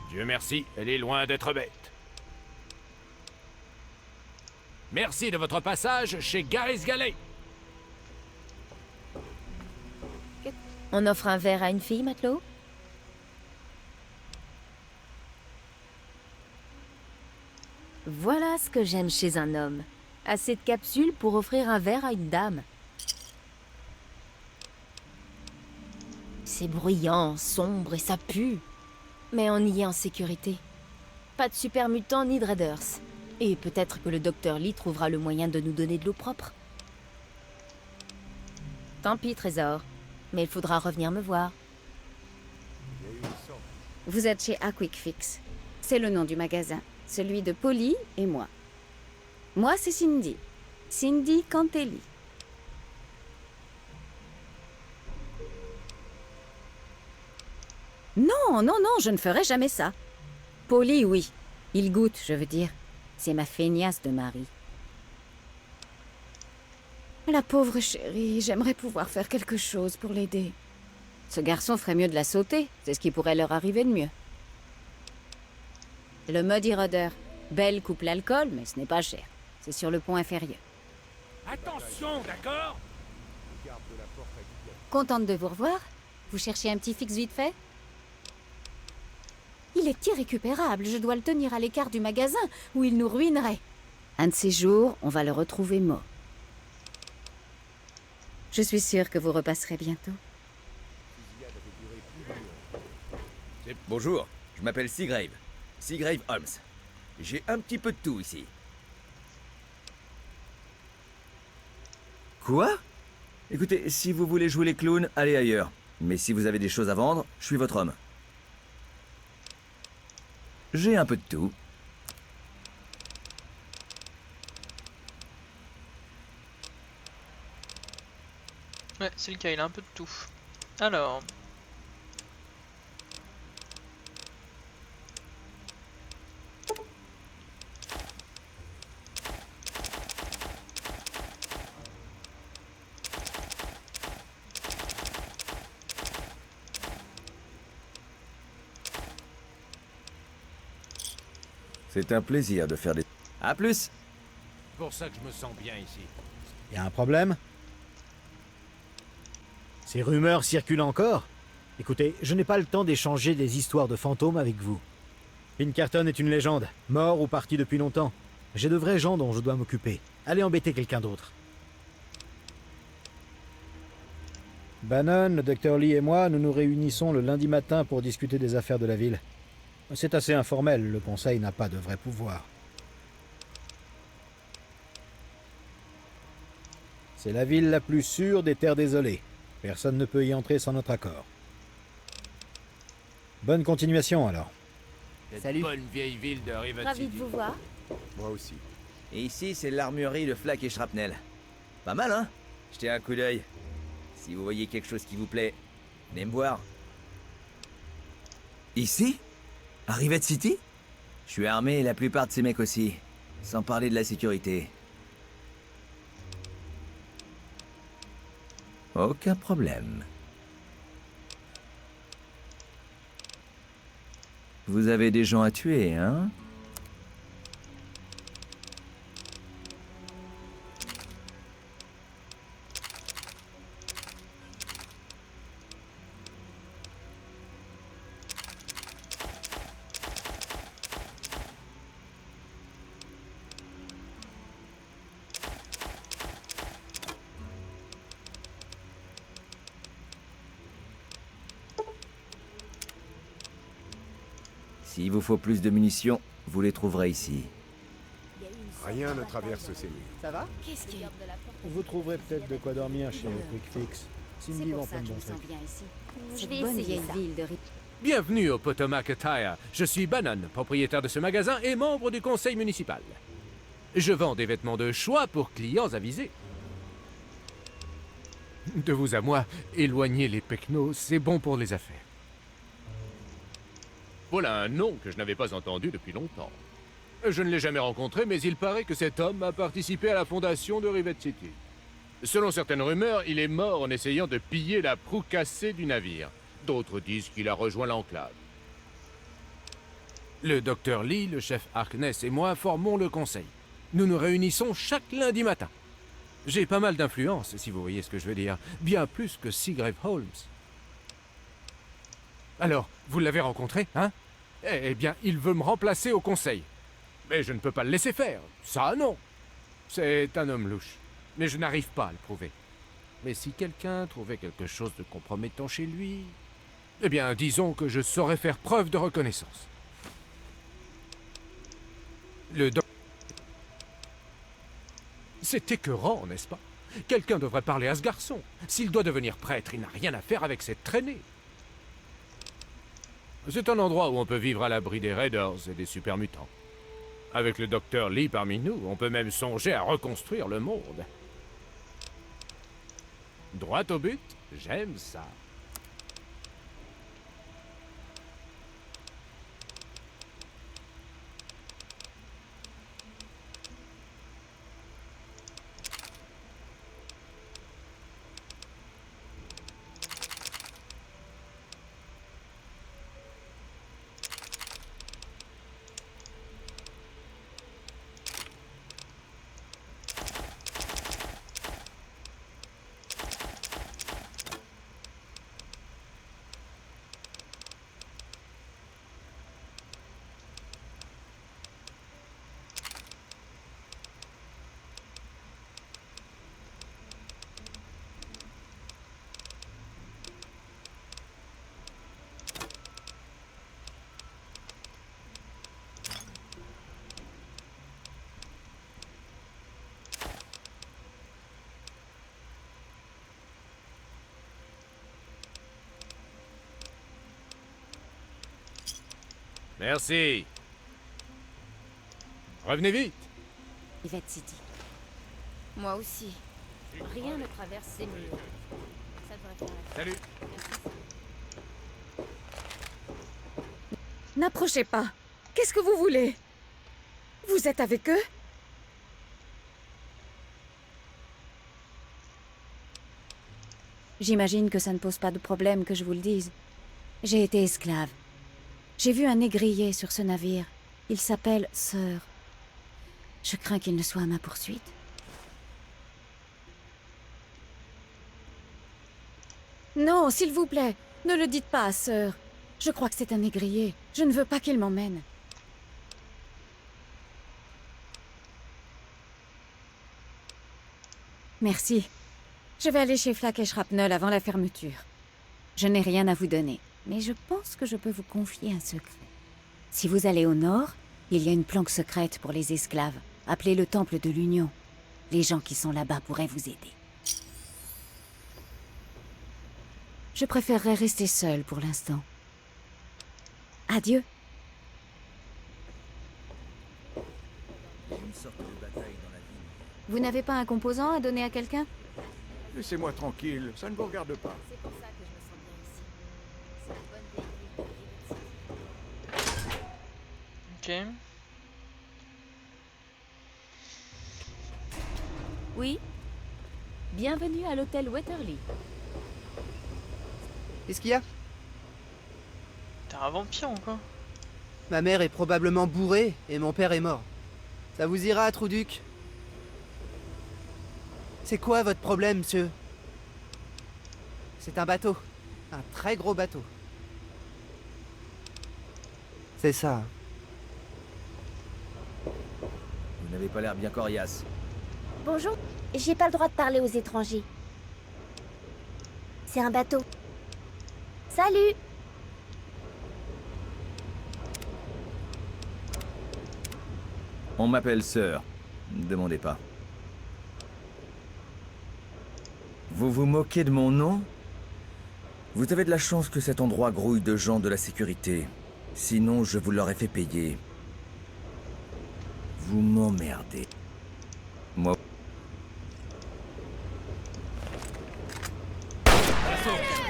Dieu merci, elle est loin d'être bête. Merci de votre passage chez Gary's Galet. On offre un verre à une fille, matelot? Voilà ce que j'aime chez un homme. Assez de capsules pour offrir un verre à une dame. C'est bruyant, sombre et ça pue. Mais on y est en sécurité. Pas de super mutants ni de raiders. Et peut-être que le docteur Lee trouvera le moyen de nous donner de l'eau propre. Tant pis, trésor. Mais il faudra revenir me voir. Vous êtes chez A Quick Fix. C'est le nom du magasin. Celui de Polly et moi. Moi, c'est Cindy. Cindy Cantelli. Non, non, non, je ne ferai jamais ça. Polly, oui. Il goûte, je veux dire. C'est ma feignasse de mari. La pauvre chérie, j'aimerais pouvoir faire quelque chose pour l'aider. Ce garçon ferait mieux de la sauter, c'est ce qui pourrait leur arriver de mieux. Le Muddy Rudder. Belle coupe l'alcool, mais ce n'est pas cher. C'est sur le pont inférieur. Attention, d'accord? Contente de vous revoir. Vous cherchez un petit fixe vite fait? Il est irrécupérable, je dois le tenir à l'écart du magasin, ou il nous ruinerait. Un de ces jours, on va le retrouver mort. Je suis sûre que vous repasserez bientôt. Bonjour, je m'appelle Seagrave. Seagrave Holmes. J'ai un petit peu de tout ici. Quoi? Écoutez, si vous voulez jouer les clowns, allez ailleurs. Mais si vous avez des choses à vendre, je suis votre homme. J'ai un peu de tout. Ouais, c'est le cas, il a un peu de tout. Alors... C'est un plaisir de faire des... À plus! C'est pour ça que je me sens bien ici. Y a un problème? Ces rumeurs circulent encore? Écoutez, je n'ai pas le temps d'échanger des histoires de fantômes avec vous. Pinkerton est une légende, mort ou parti depuis longtemps. J'ai de vrais gens dont je dois m'occuper. Allez embêter quelqu'un d'autre. Bannon, le docteur Lee et moi, nous nous réunissons le lundi matin pour discuter des affaires de la ville. C'est assez informel, le conseil n'a pas de vrai pouvoir. C'est la ville la plus sûre des terres désolées. Personne ne peut y entrer sans notre accord. Bonne continuation alors. Cette bonne vieille ville de Rivet Ravi City. de vous voir. Moi aussi. Et ici, c'est l'armurerie de Flak et Shrapnel. Pas mal, hein? Jetez un coup d'œil. Si vous voyez quelque chose qui vous plaît, venez me voir. Ici? À Rivet City? Je suis armé et la plupart de ces mecs aussi. Sans parler de la sécurité. Aucun problème. Vous avez des gens à tuer, hein? S'il vous faut plus de munitions, vous les trouverez ici. Rien ne traverse ces murs. Ça va? Qu'est-ce qu'il y a? Vous trouverez peut-être de quoi dormir chez Quick Fix. Cindy vend plein de bons trucs. Je vais essayer ça. Bienvenue au Potomac Tire. Je suis Bannon, propriétaire de ce magasin et membre du conseil municipal. Je vends des vêtements de choix pour clients avisés. De vous à moi, éloigner les pecnos, c'est bon pour les affaires. Voilà un nom que je n'avais pas entendu depuis longtemps. Je ne l'ai jamais rencontré, mais il paraît que cet homme a participé à la fondation de Rivet City. Selon certaines rumeurs, il est mort en essayant de piller la proue cassée du navire. D'autres disent qu'il a rejoint l'enclave. Le docteur Lee, le chef Harkness et moi formons le conseil. Nous nous réunissons chaque lundi matin. J'ai pas mal d'influence, si vous voyez ce que je veux dire. Bien plus que Seagrave Holmes. Alors, vous l'avez rencontré, hein? Eh bien, il veut me remplacer au conseil. Mais je ne peux pas le laisser faire. Ça, non. C'est un homme louche. Mais je n'arrive pas à le prouver. Mais si quelqu'un trouvait quelque chose de compromettant chez lui... Eh bien, disons que je saurais faire preuve de reconnaissance. Le doc... C'est écœurant, n'est-ce pas? Quelqu'un devrait parler à ce garçon. S'il doit devenir prêtre, il n'a rien à faire avec cette traînée. C'est un endroit où on peut vivre à l'abri des raiders et des super-mutants. Avec le docteur Lee parmi nous, on peut même songer à reconstruire le monde. Droit au but, j'aime ça. Merci. Revenez vite. Rivet City. Moi aussi. Rien ne traverse ces murs. Ça devrait faire la... Salut. N'approchez pas. Qu'est-ce que vous voulez? Vous êtes avec eux? J'imagine que ça ne pose pas de problème que je vous le dise. J'ai été esclave. J'ai vu un négrier sur ce navire. Il s'appelle Sir. Je crains qu'il ne soit à ma poursuite. Non, s'il vous plaît. Ne le dites pas à sœur. Je crois que c'est un négrier. Je ne veux pas qu'il m'emmène. Merci. Je vais aller chez Flack et Shrapnel avant la fermeture. Je n'ai rien à vous donner, mais je pense que je peux vous confier un secret. Si vous allez au nord, il y a une planque secrète pour les esclaves, appelée le Temple de l'Union. Les gens qui sont là-bas pourraient vous aider. Je préférerais rester seule pour l'instant. Adieu. Vous n'avez pas un composant à donner à quelqu'un? Laissez-moi tranquille, ça ne vous regarde pas. Ok. Oui. Bienvenue à l'hôtel Wetherly. Qu'est-ce qu'il y a? T'es un vampire ou quoi? Ma mère est probablement bourrée et mon père est mort. Ça vous ira, Trouduc? C'est quoi votre problème, monsieur? C'est un bateau. Un très gros bateau. C'est ça. Vous n'avez pas l'air bien coriace. Bonjour, j'ai pas le droit de parler aux étrangers. C'est un bateau. Salut! On m'appelle sœur. Ne demandez pas. Vous vous moquez de mon nom? Vous avez de la chance que cet endroit grouille de gens de la sécurité. Sinon, je vous l'aurais fait payer. Vous m'emmerdez. Moi...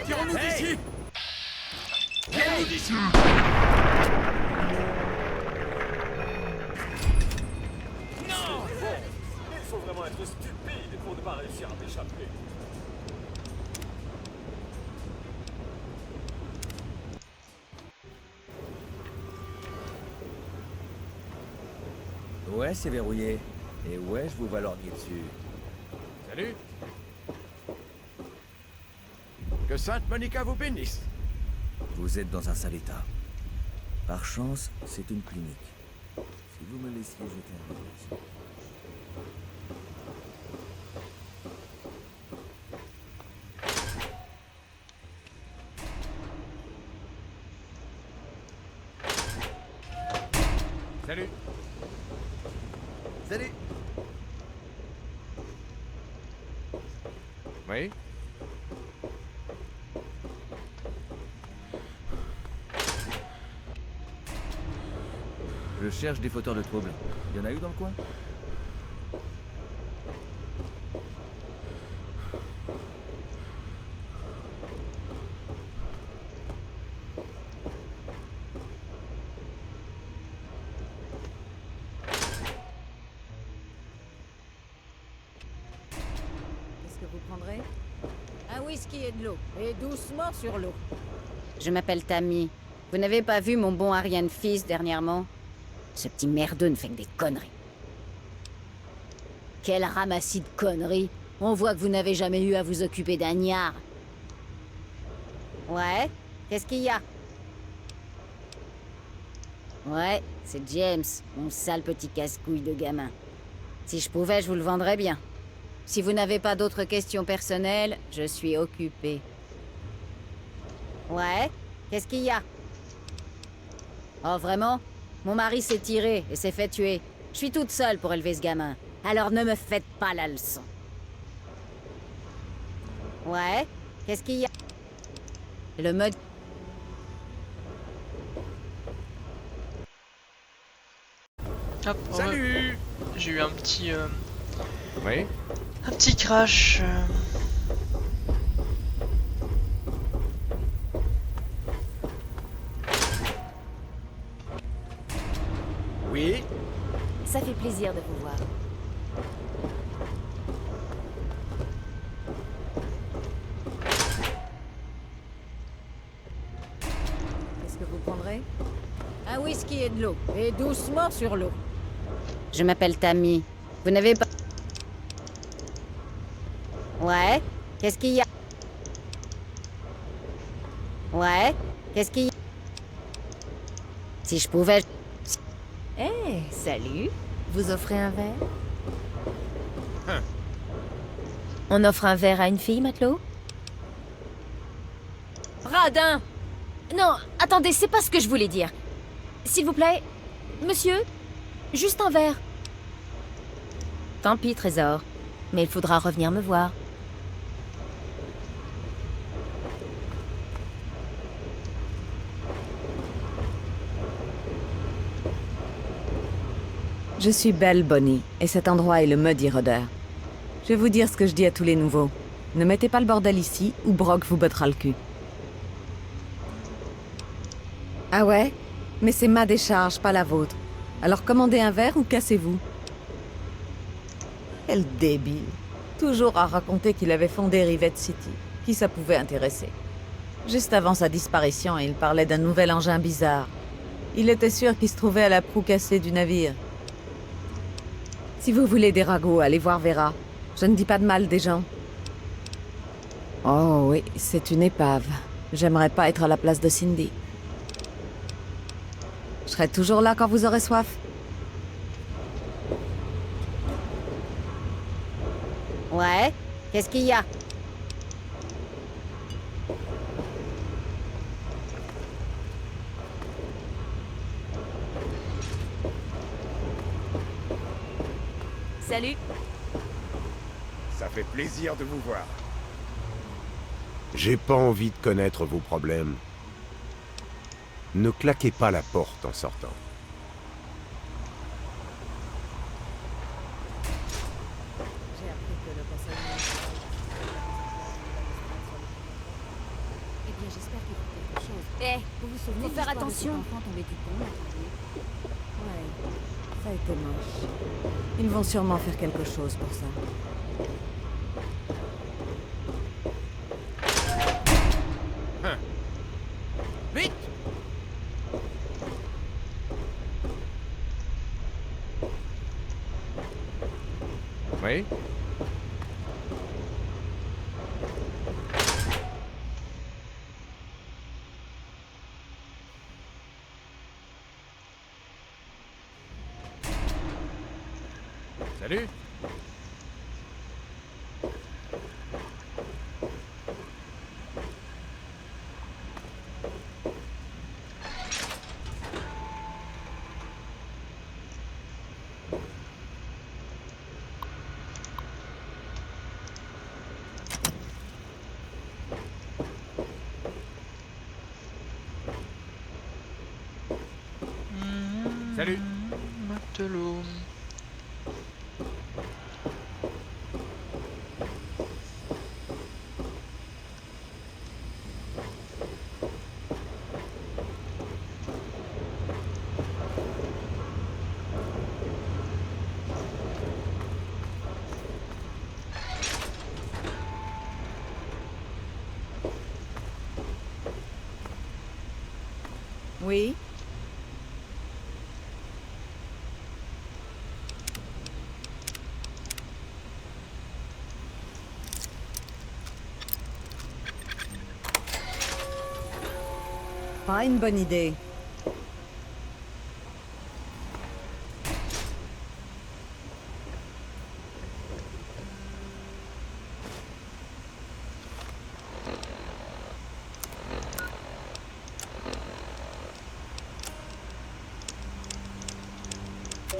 Tirons-nous d'ici! Tirons-nous d'ici! Non! Il faut vraiment être stupide pour ne pas réussir à m'échapper. Ouais, c'est verrouillé. Et ouais, je vous vois lorgner dessus. Salut! Que Sainte Monica vous bénisse! Vous êtes dans un sale état. Par chance, c'est une clinique. Si vous me laissiez jeter un œil là-dessus. Salut! Salut! Oui? Je cherche des fauteurs de troubles. Il y en a eu dans le coin? Qu'est-ce que vous prendrez? Un whisky et de l'eau. Et doucement sur l'eau. Je m'appelle Tammy. Vous n'avez pas vu mon bon Ariane Fils dernièrement? Ce petit merdeux ne fait que des conneries. Quel ramassis de conneries! On voit que vous n'avez jamais eu à vous occuper d'un gnard. Ouais? Qu'est-ce qu'il y a? Ouais, c'est James, mon sale petit casse-couille de gamin. Si je pouvais, je vous le vendrais bien. Si vous n'avez pas d'autres questions personnelles, je suis occupée. Ouais? Qu'est-ce qu'il y a? Oh, vraiment? Mon mari s'est tiré et s'est fait tuer. Je suis toute seule pour élever ce gamin. Alors ne me faites pas la leçon. Ouais? Qu'est-ce qu'il y a? Le mode... Hop, Salut! J'ai eu un petit... Oui? Un petit crash. Oui? Ça fait plaisir de vous voir. Qu'est-ce que vous prendrez? Un whisky et de l'eau. Et doucement sur l'eau. Je m'appelle Tammy. Vous n'avez pas... Ouais? Qu'est-ce qu'il y a? Ouais, qu'est-ce qu'il y a? Si je pouvais... Eh, salut. Vous offrez un verre? On offre un verre à une fille, matelot? Radin! Non, attendez, c'est pas ce que je voulais dire. S'il vous plaît, monsieur, juste un verre. Tant pis, trésor, mais il faudra revenir me voir. Je suis Belle Bonnie, et cet endroit est le Muddy Rudder. Je vais vous dire ce que je dis à tous les nouveaux. Ne mettez pas le bordel ici, ou Brock vous bottera le cul. Ah ouais? Mais c'est ma décharge, pas la vôtre. Alors commandez un verre ou cassez-vous. Quel débile. Toujours à raconter qu'il avait fondé Rivet City. Qui ça pouvait intéresser? Juste avant sa disparition, il parlait d'un nouvel engin bizarre. Il était sûr qu'il se trouvait à la proue cassée du navire. Si vous voulez des ragots, allez voir Vera. Je ne dis pas de mal des gens. Oh oui, c'est une épave. J'aimerais pas être à la place de Cindy. Je serai toujours là quand vous aurez soif. Ouais, qu'est-ce qu'il y a? Salut. Ça fait plaisir de vous voir. J'ai pas envie de connaître vos problèmes. Ne claquez pas la porte en sortant. Eh bien, j'espère qu'il faut quelque chose. Eh, vous vous souvenez faut faire de l'histoire de attention. cet enfant tombé du pont, là? Ouais, ça a été moche. Ils vont sûrement faire quelque chose pour ça. Vite! Oui? Salut! Salut! Matelot. Oui? Pas une bonne idée.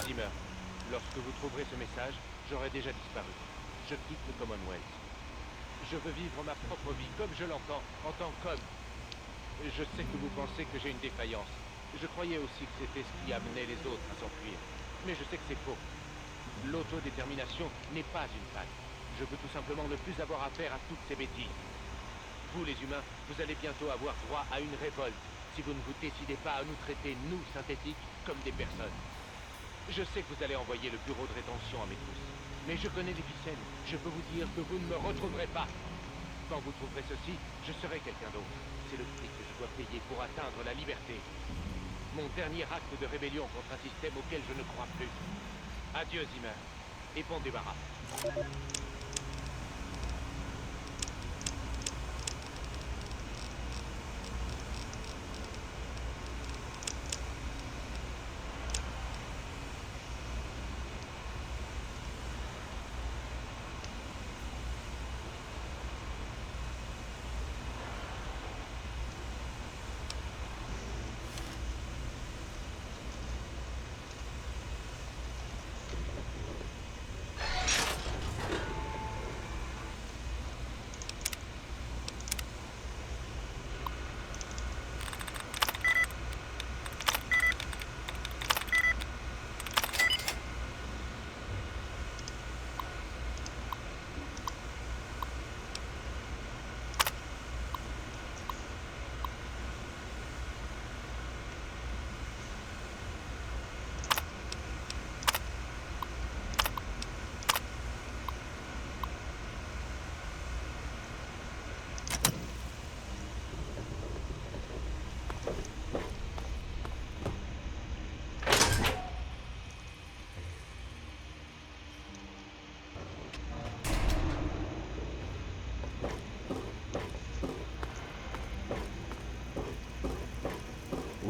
Zimmer, lorsque vous trouverez ce message, j'aurai déjà disparu. Je quitte le Commonwealth. Je veux vivre ma propre vie comme je l'entends, en tant qu'homme. Je sais que vous pensez que j'ai une défaillance. Je croyais aussi que c'était ce qui amenait les autres à s'enfuir. Mais je sais que c'est faux. L'autodétermination n'est pas une faille. Je veux tout simplement ne plus avoir affaire à toutes ces bêtises. Vous, les humains, vous allez bientôt avoir droit à une révolte si vous ne vous décidez pas à nous traiter, nous, synthétiques, comme des personnes. Je sais que vous allez envoyer le bureau de rétention à mes trousses. Mais je connais les ficelles. Je peux vous dire que vous ne me retrouverez pas. Quand vous trouverez ceci, je serai quelqu'un d'autre. C'est le prix que je dois payer pour atteindre la liberté. Mon dernier acte de rébellion contre un système auquel je ne crois plus. Adieu, Zimmer. Et bon débarras.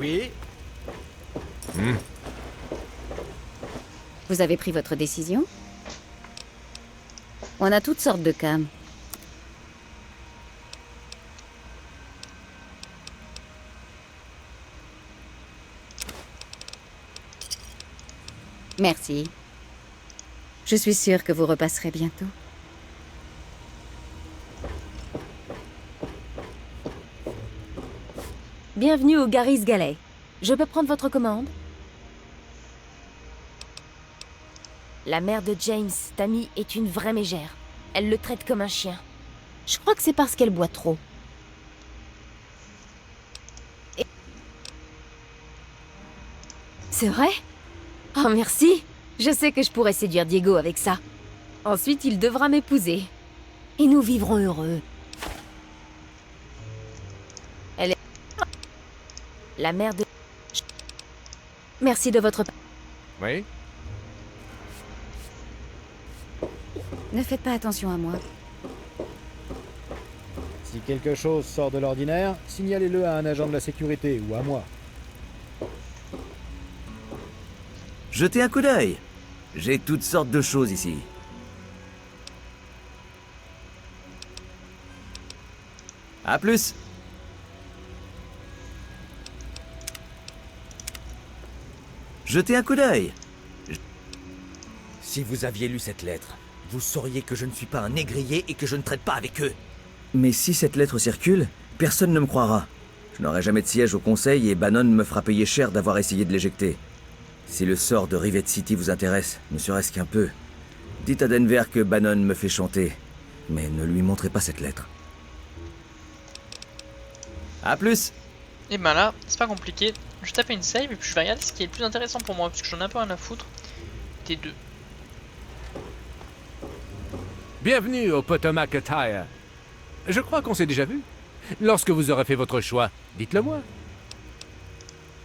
Oui. Vous avez pris votre décision? On a toutes sortes de cams. Merci. Je suis sûre que vous repasserez bientôt. Bienvenue au Garry's Galley. Je peux prendre votre commande? La mère de James, Tammy, est une vraie mégère. Elle le traite comme un chien. Je crois que c'est parce qu'elle boit trop. C'est vrai? Oh, merci. Je sais que je pourrais séduire Diego avec ça. Ensuite, il devra m'épouser. Et nous vivrons heureux. Elle est... La mère de... Merci de votre... Oui? Ne faites pas attention à moi. Si quelque chose sort de l'ordinaire, signalez-le à un agent de la sécurité ou à moi. Jetez un coup d'œil. J'ai toutes sortes de choses ici. À plus. Jetez un coup d'œil. Si vous aviez lu cette lettre, vous sauriez que je ne suis pas un négrier et que je ne traite pas avec eux. Mais si cette lettre circule, personne ne me croira. Je n'aurai jamais de siège au conseil et Bannon me fera payer cher d'avoir essayé de l'éjecter. Si le sort de Rivet City vous intéresse, ne serait-ce qu'un peu, dites à Denver que Bannon me fait chanter, mais ne lui montrez pas cette lettre. À plus. Et ben là, c'est pas compliqué. Je tape une save et puis je vais regarder ce qui est le plus intéressant pour moi, parce que j'en ai un peu rien à foutre. T2. Bienvenue au Potomac Attire. Je crois qu'on s'est déjà vu. Lorsque vous aurez fait votre choix, dites-le moi.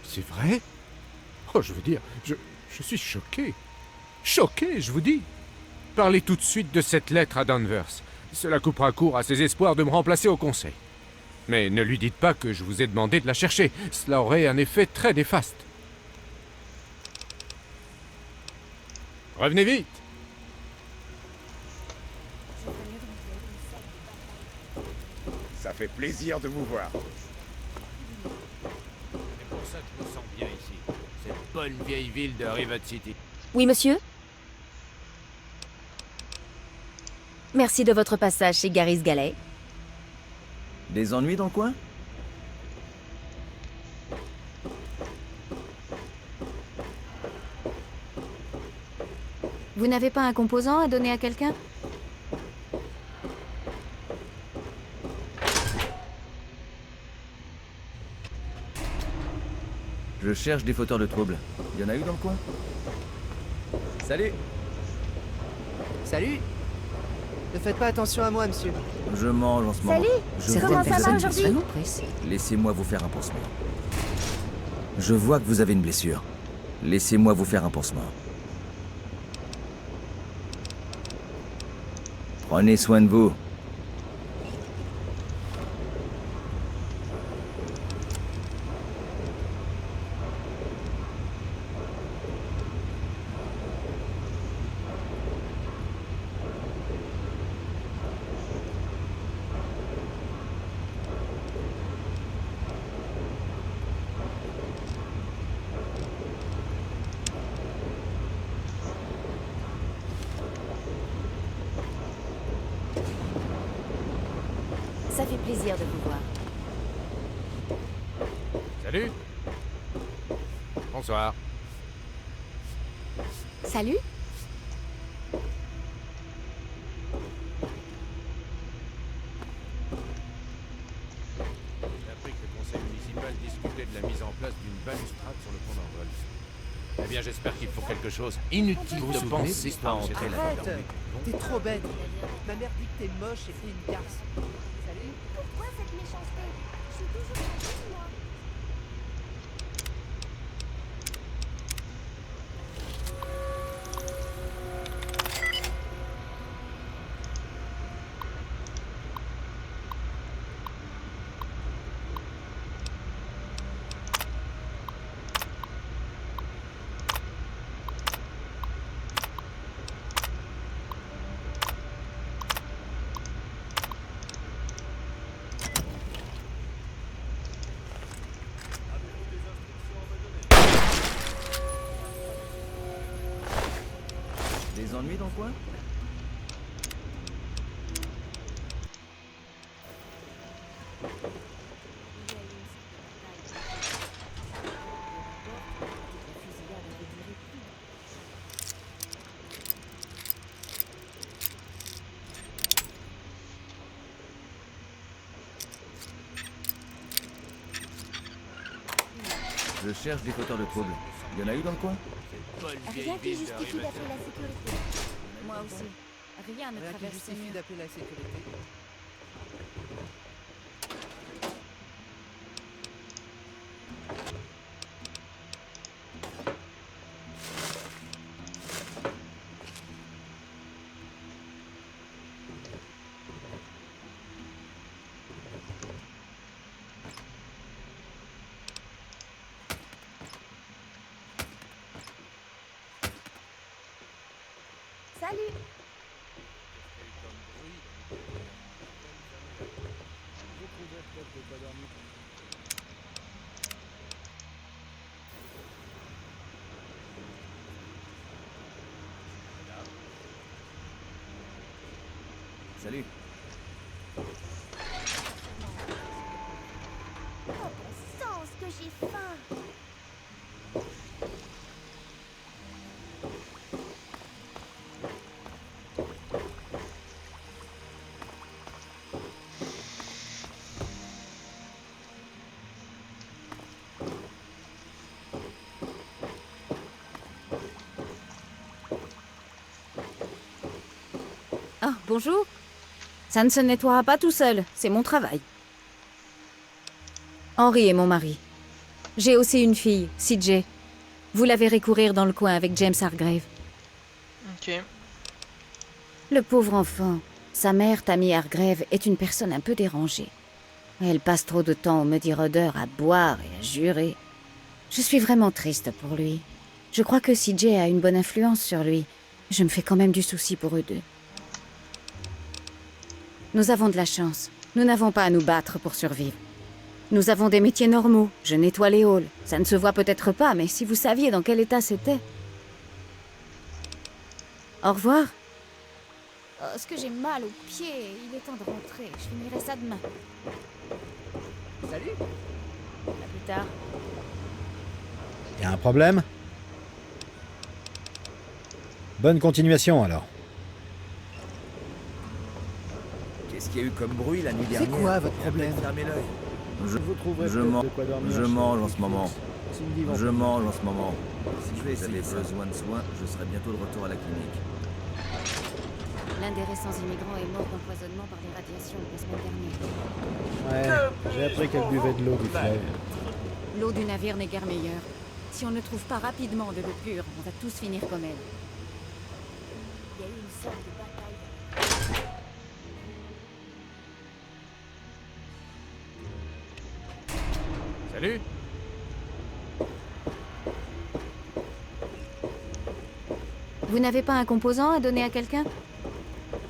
C'est vrai? Oh, je veux dire, je suis choqué. Choqué, je vous dis. Parlez tout de suite de cette lettre à Danvers. Cela coupera court à ses espoirs de me remplacer au conseil. Mais ne lui dites pas que je vous ai demandé de la chercher. Cela aurait un effet très néfaste. Revenez vite. Ça fait plaisir de vous voir. C'est pour ça que je me sens bien ici. Cette bonne vieille ville de Rivet City. Oui, monsieur? Merci de votre passage chez Garry's Galley. Des ennuis dans le coin? Vous n'avez pas un composant à donner à quelqu'un? Je cherche des fauteurs de troubles. Il y en a eu dans le coin? Salut. Salut. Ne faites pas attention à moi, monsieur. Je mange en ce moment. Salut. Comment ça va aujourd'hui? Laissez-moi vous faire un pansement. Je vois que vous avez une blessure. Laissez-moi vous faire un pansement. Prenez soin de vous. Ça fait plaisir de vous voir. Salut. Bonsoir. Salut. J'ai appris que le conseil municipal discutait de la mise en place d'une balustrade sur le pont d'envol. Eh bien, j'espère qu'il faut quelque chose. Inutile de penser à entrer là-dedans. Arrête. T'es trop bête. Ma mère dit que t'es moche et que t'es une garce. Salut. Pourquoi cette méchanceté? Je suis toujours gentille, moi. ennuis dans le coin? Je cherche des fauteurs de troubles. Il y en a eu dans le coin? Rien qui justifie d'appeler la sécurité. Moi aussi. Rien ne Rien qui traverse ces justifie murs. d'appeler la sécurité. Salut. Salut. Oh, bon sang, ce que j'ai faim. Ah, bonjour. Ça ne se nettoiera pas tout seul, c'est mon travail. Henry est mon mari. J'ai aussi une fille, CJ. Vous la verrez courir dans le coin avec James Hargrave. Ok. Le pauvre enfant. Sa mère, Tammy Hargrave, est une personne un peu dérangée. Elle passe trop de temps au Muddy Rudder à boire et à jurer. Je suis vraiment triste pour lui. Je crois que CJ a une bonne influence sur lui. Je me fais quand même du souci pour eux deux. Nous avons de la chance. Nous n'avons pas à nous battre pour survivre. Nous avons des métiers normaux. Je nettoie les halls. Ça ne se voit peut-être pas, mais si vous saviez dans quel état c'était. Au revoir. Oh, ce que j'ai mal aux pieds. Il est temps de rentrer. Je finirai ça demain. Salut. À plus tard. Y a un problème? Bonne continuation alors. Qu'est-ce qu'il y a eu comme bruit la nuit C'est dernière? quoi votre problème? Fermez l'œil. Vous trouverez Je peut-être mange. de quoi dormir Je chez mange les en ce moment. Cindy va Je en mange en ce moment. Si Je vais vous avez essayer ça. besoin de soins, je serai bientôt de retour à la clinique. L'un des récents immigrants est mort d'empoisonnement par les radiations la semaine dernière. Ouais, j'ai appris qu'elle buvait de l'eau du fleuve. L'eau du navire n'est guère meilleure. Si on ne trouve pas rapidement de l'eau pure, on va tous finir comme elle. Il y a eu une sorte de bataille. Salut. Vous n'avez pas un composant à donner à quelqu'un?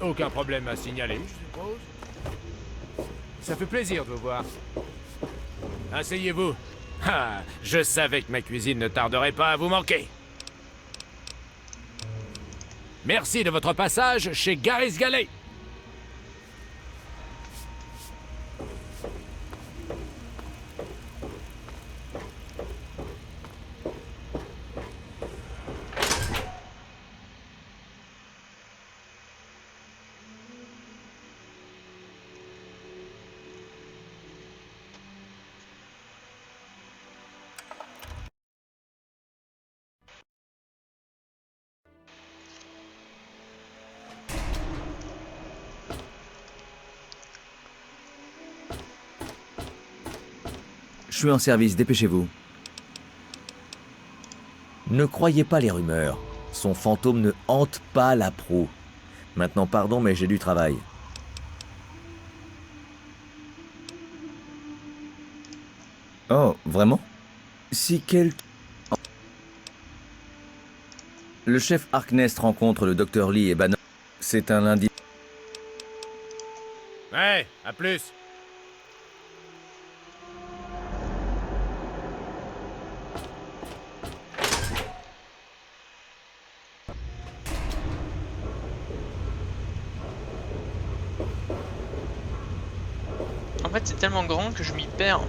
Aucun problème à signaler, je suppose. Ça fait plaisir de vous voir. Asseyez-vous. Ah, je savais que ma cuisine ne tarderait pas à vous manquer. Merci de votre passage chez Garis Gallet. Je suis en service, dépêchez-vous. Ne croyez pas les rumeurs. Son fantôme ne hante pas la proue. Maintenant, pardon, mais j'ai du travail. Oh, vraiment? Si quel... Le chef Harkness rencontre le Dr Lee et Banner. C'est un lundi. Ouais, à plus. c'est tellement grand que je m'y perds.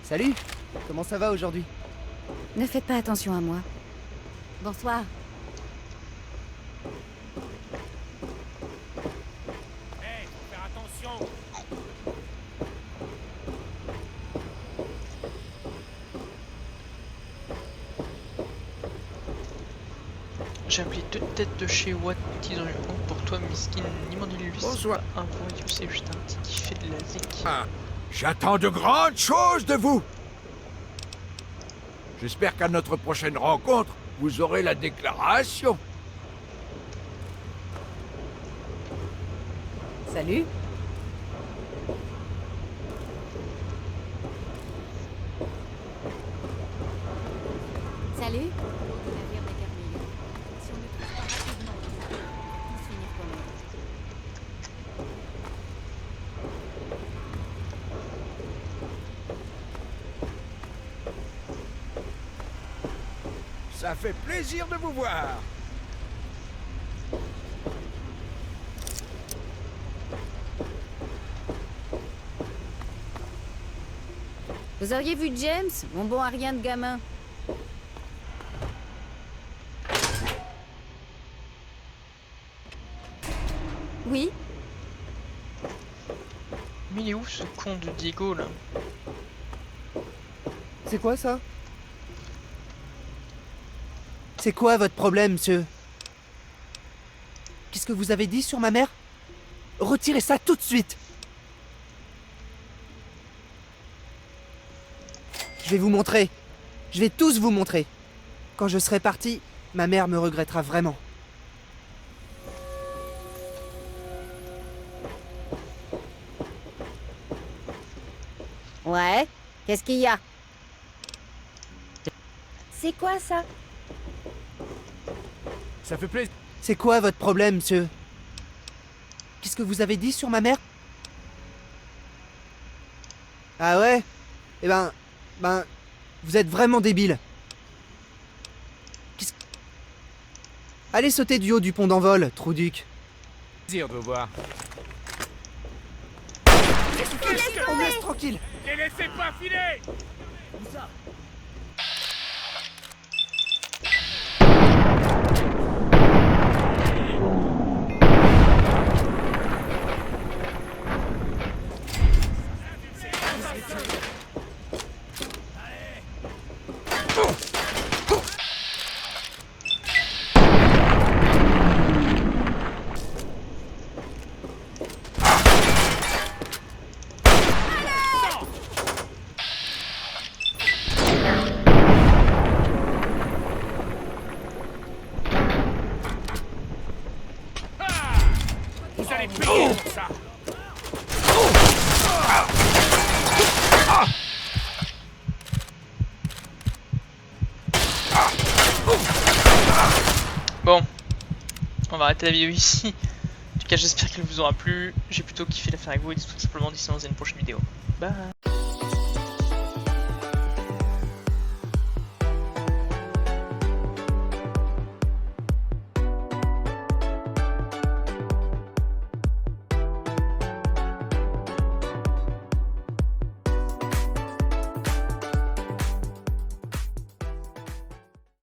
Salut, comment ça va aujourd'hui? Ne faites pas attention à moi. Bonsoir. Hey, faut faire attention. J'ai appelé 2 têtes de chez Watt, ils ont eu honte pour toi, miskin, ni mon lui. Bonsoir. Un voyou, c'est juste un petit qui fait de la zik. Ah, j'attends de grandes choses de vous. J'espère qu'à notre prochaine rencontre, vous aurez la déclaration. Salut. Salut. Le navire des Carmilles. Si on ne trouve pas rapidement, on va tous finir comme eux. Ça fait plaisir de vous voir. Vous auriez vu James, mon bon Arien de gamin? Oui? Mais il est où ce con de Diego là? C'est quoi ça? C'est quoi votre problème, monsieur? Qu'est-ce que vous avez dit sur ma mère? Retirez ça tout de suite! Je vais vous montrer. Je vais tous vous montrer. Quand je serai parti, ma mère me regrettera vraiment. Ouais? Qu'est-ce qu'il y a? C'est quoi ça? Ça fait plaisir. C'est quoi votre problème, monsieur? Qu'est-ce que vous avez dit sur ma mère? Ah ouais? Eh ben, vous êtes vraiment débile. Allez sauter du haut du pont d'envol, Trouduc. Plaisir de vous voir. On me laisse tranquille. Les laissez pas filer. Vous allez payer pour ça. Bon, on va arrêter la vidéo ici. En tout cas, j'espère qu'elle vous aura plu. J'ai plutôt kiffé la faire avec vous et tout simplement d'ici dans une prochaine vidéo. Bye.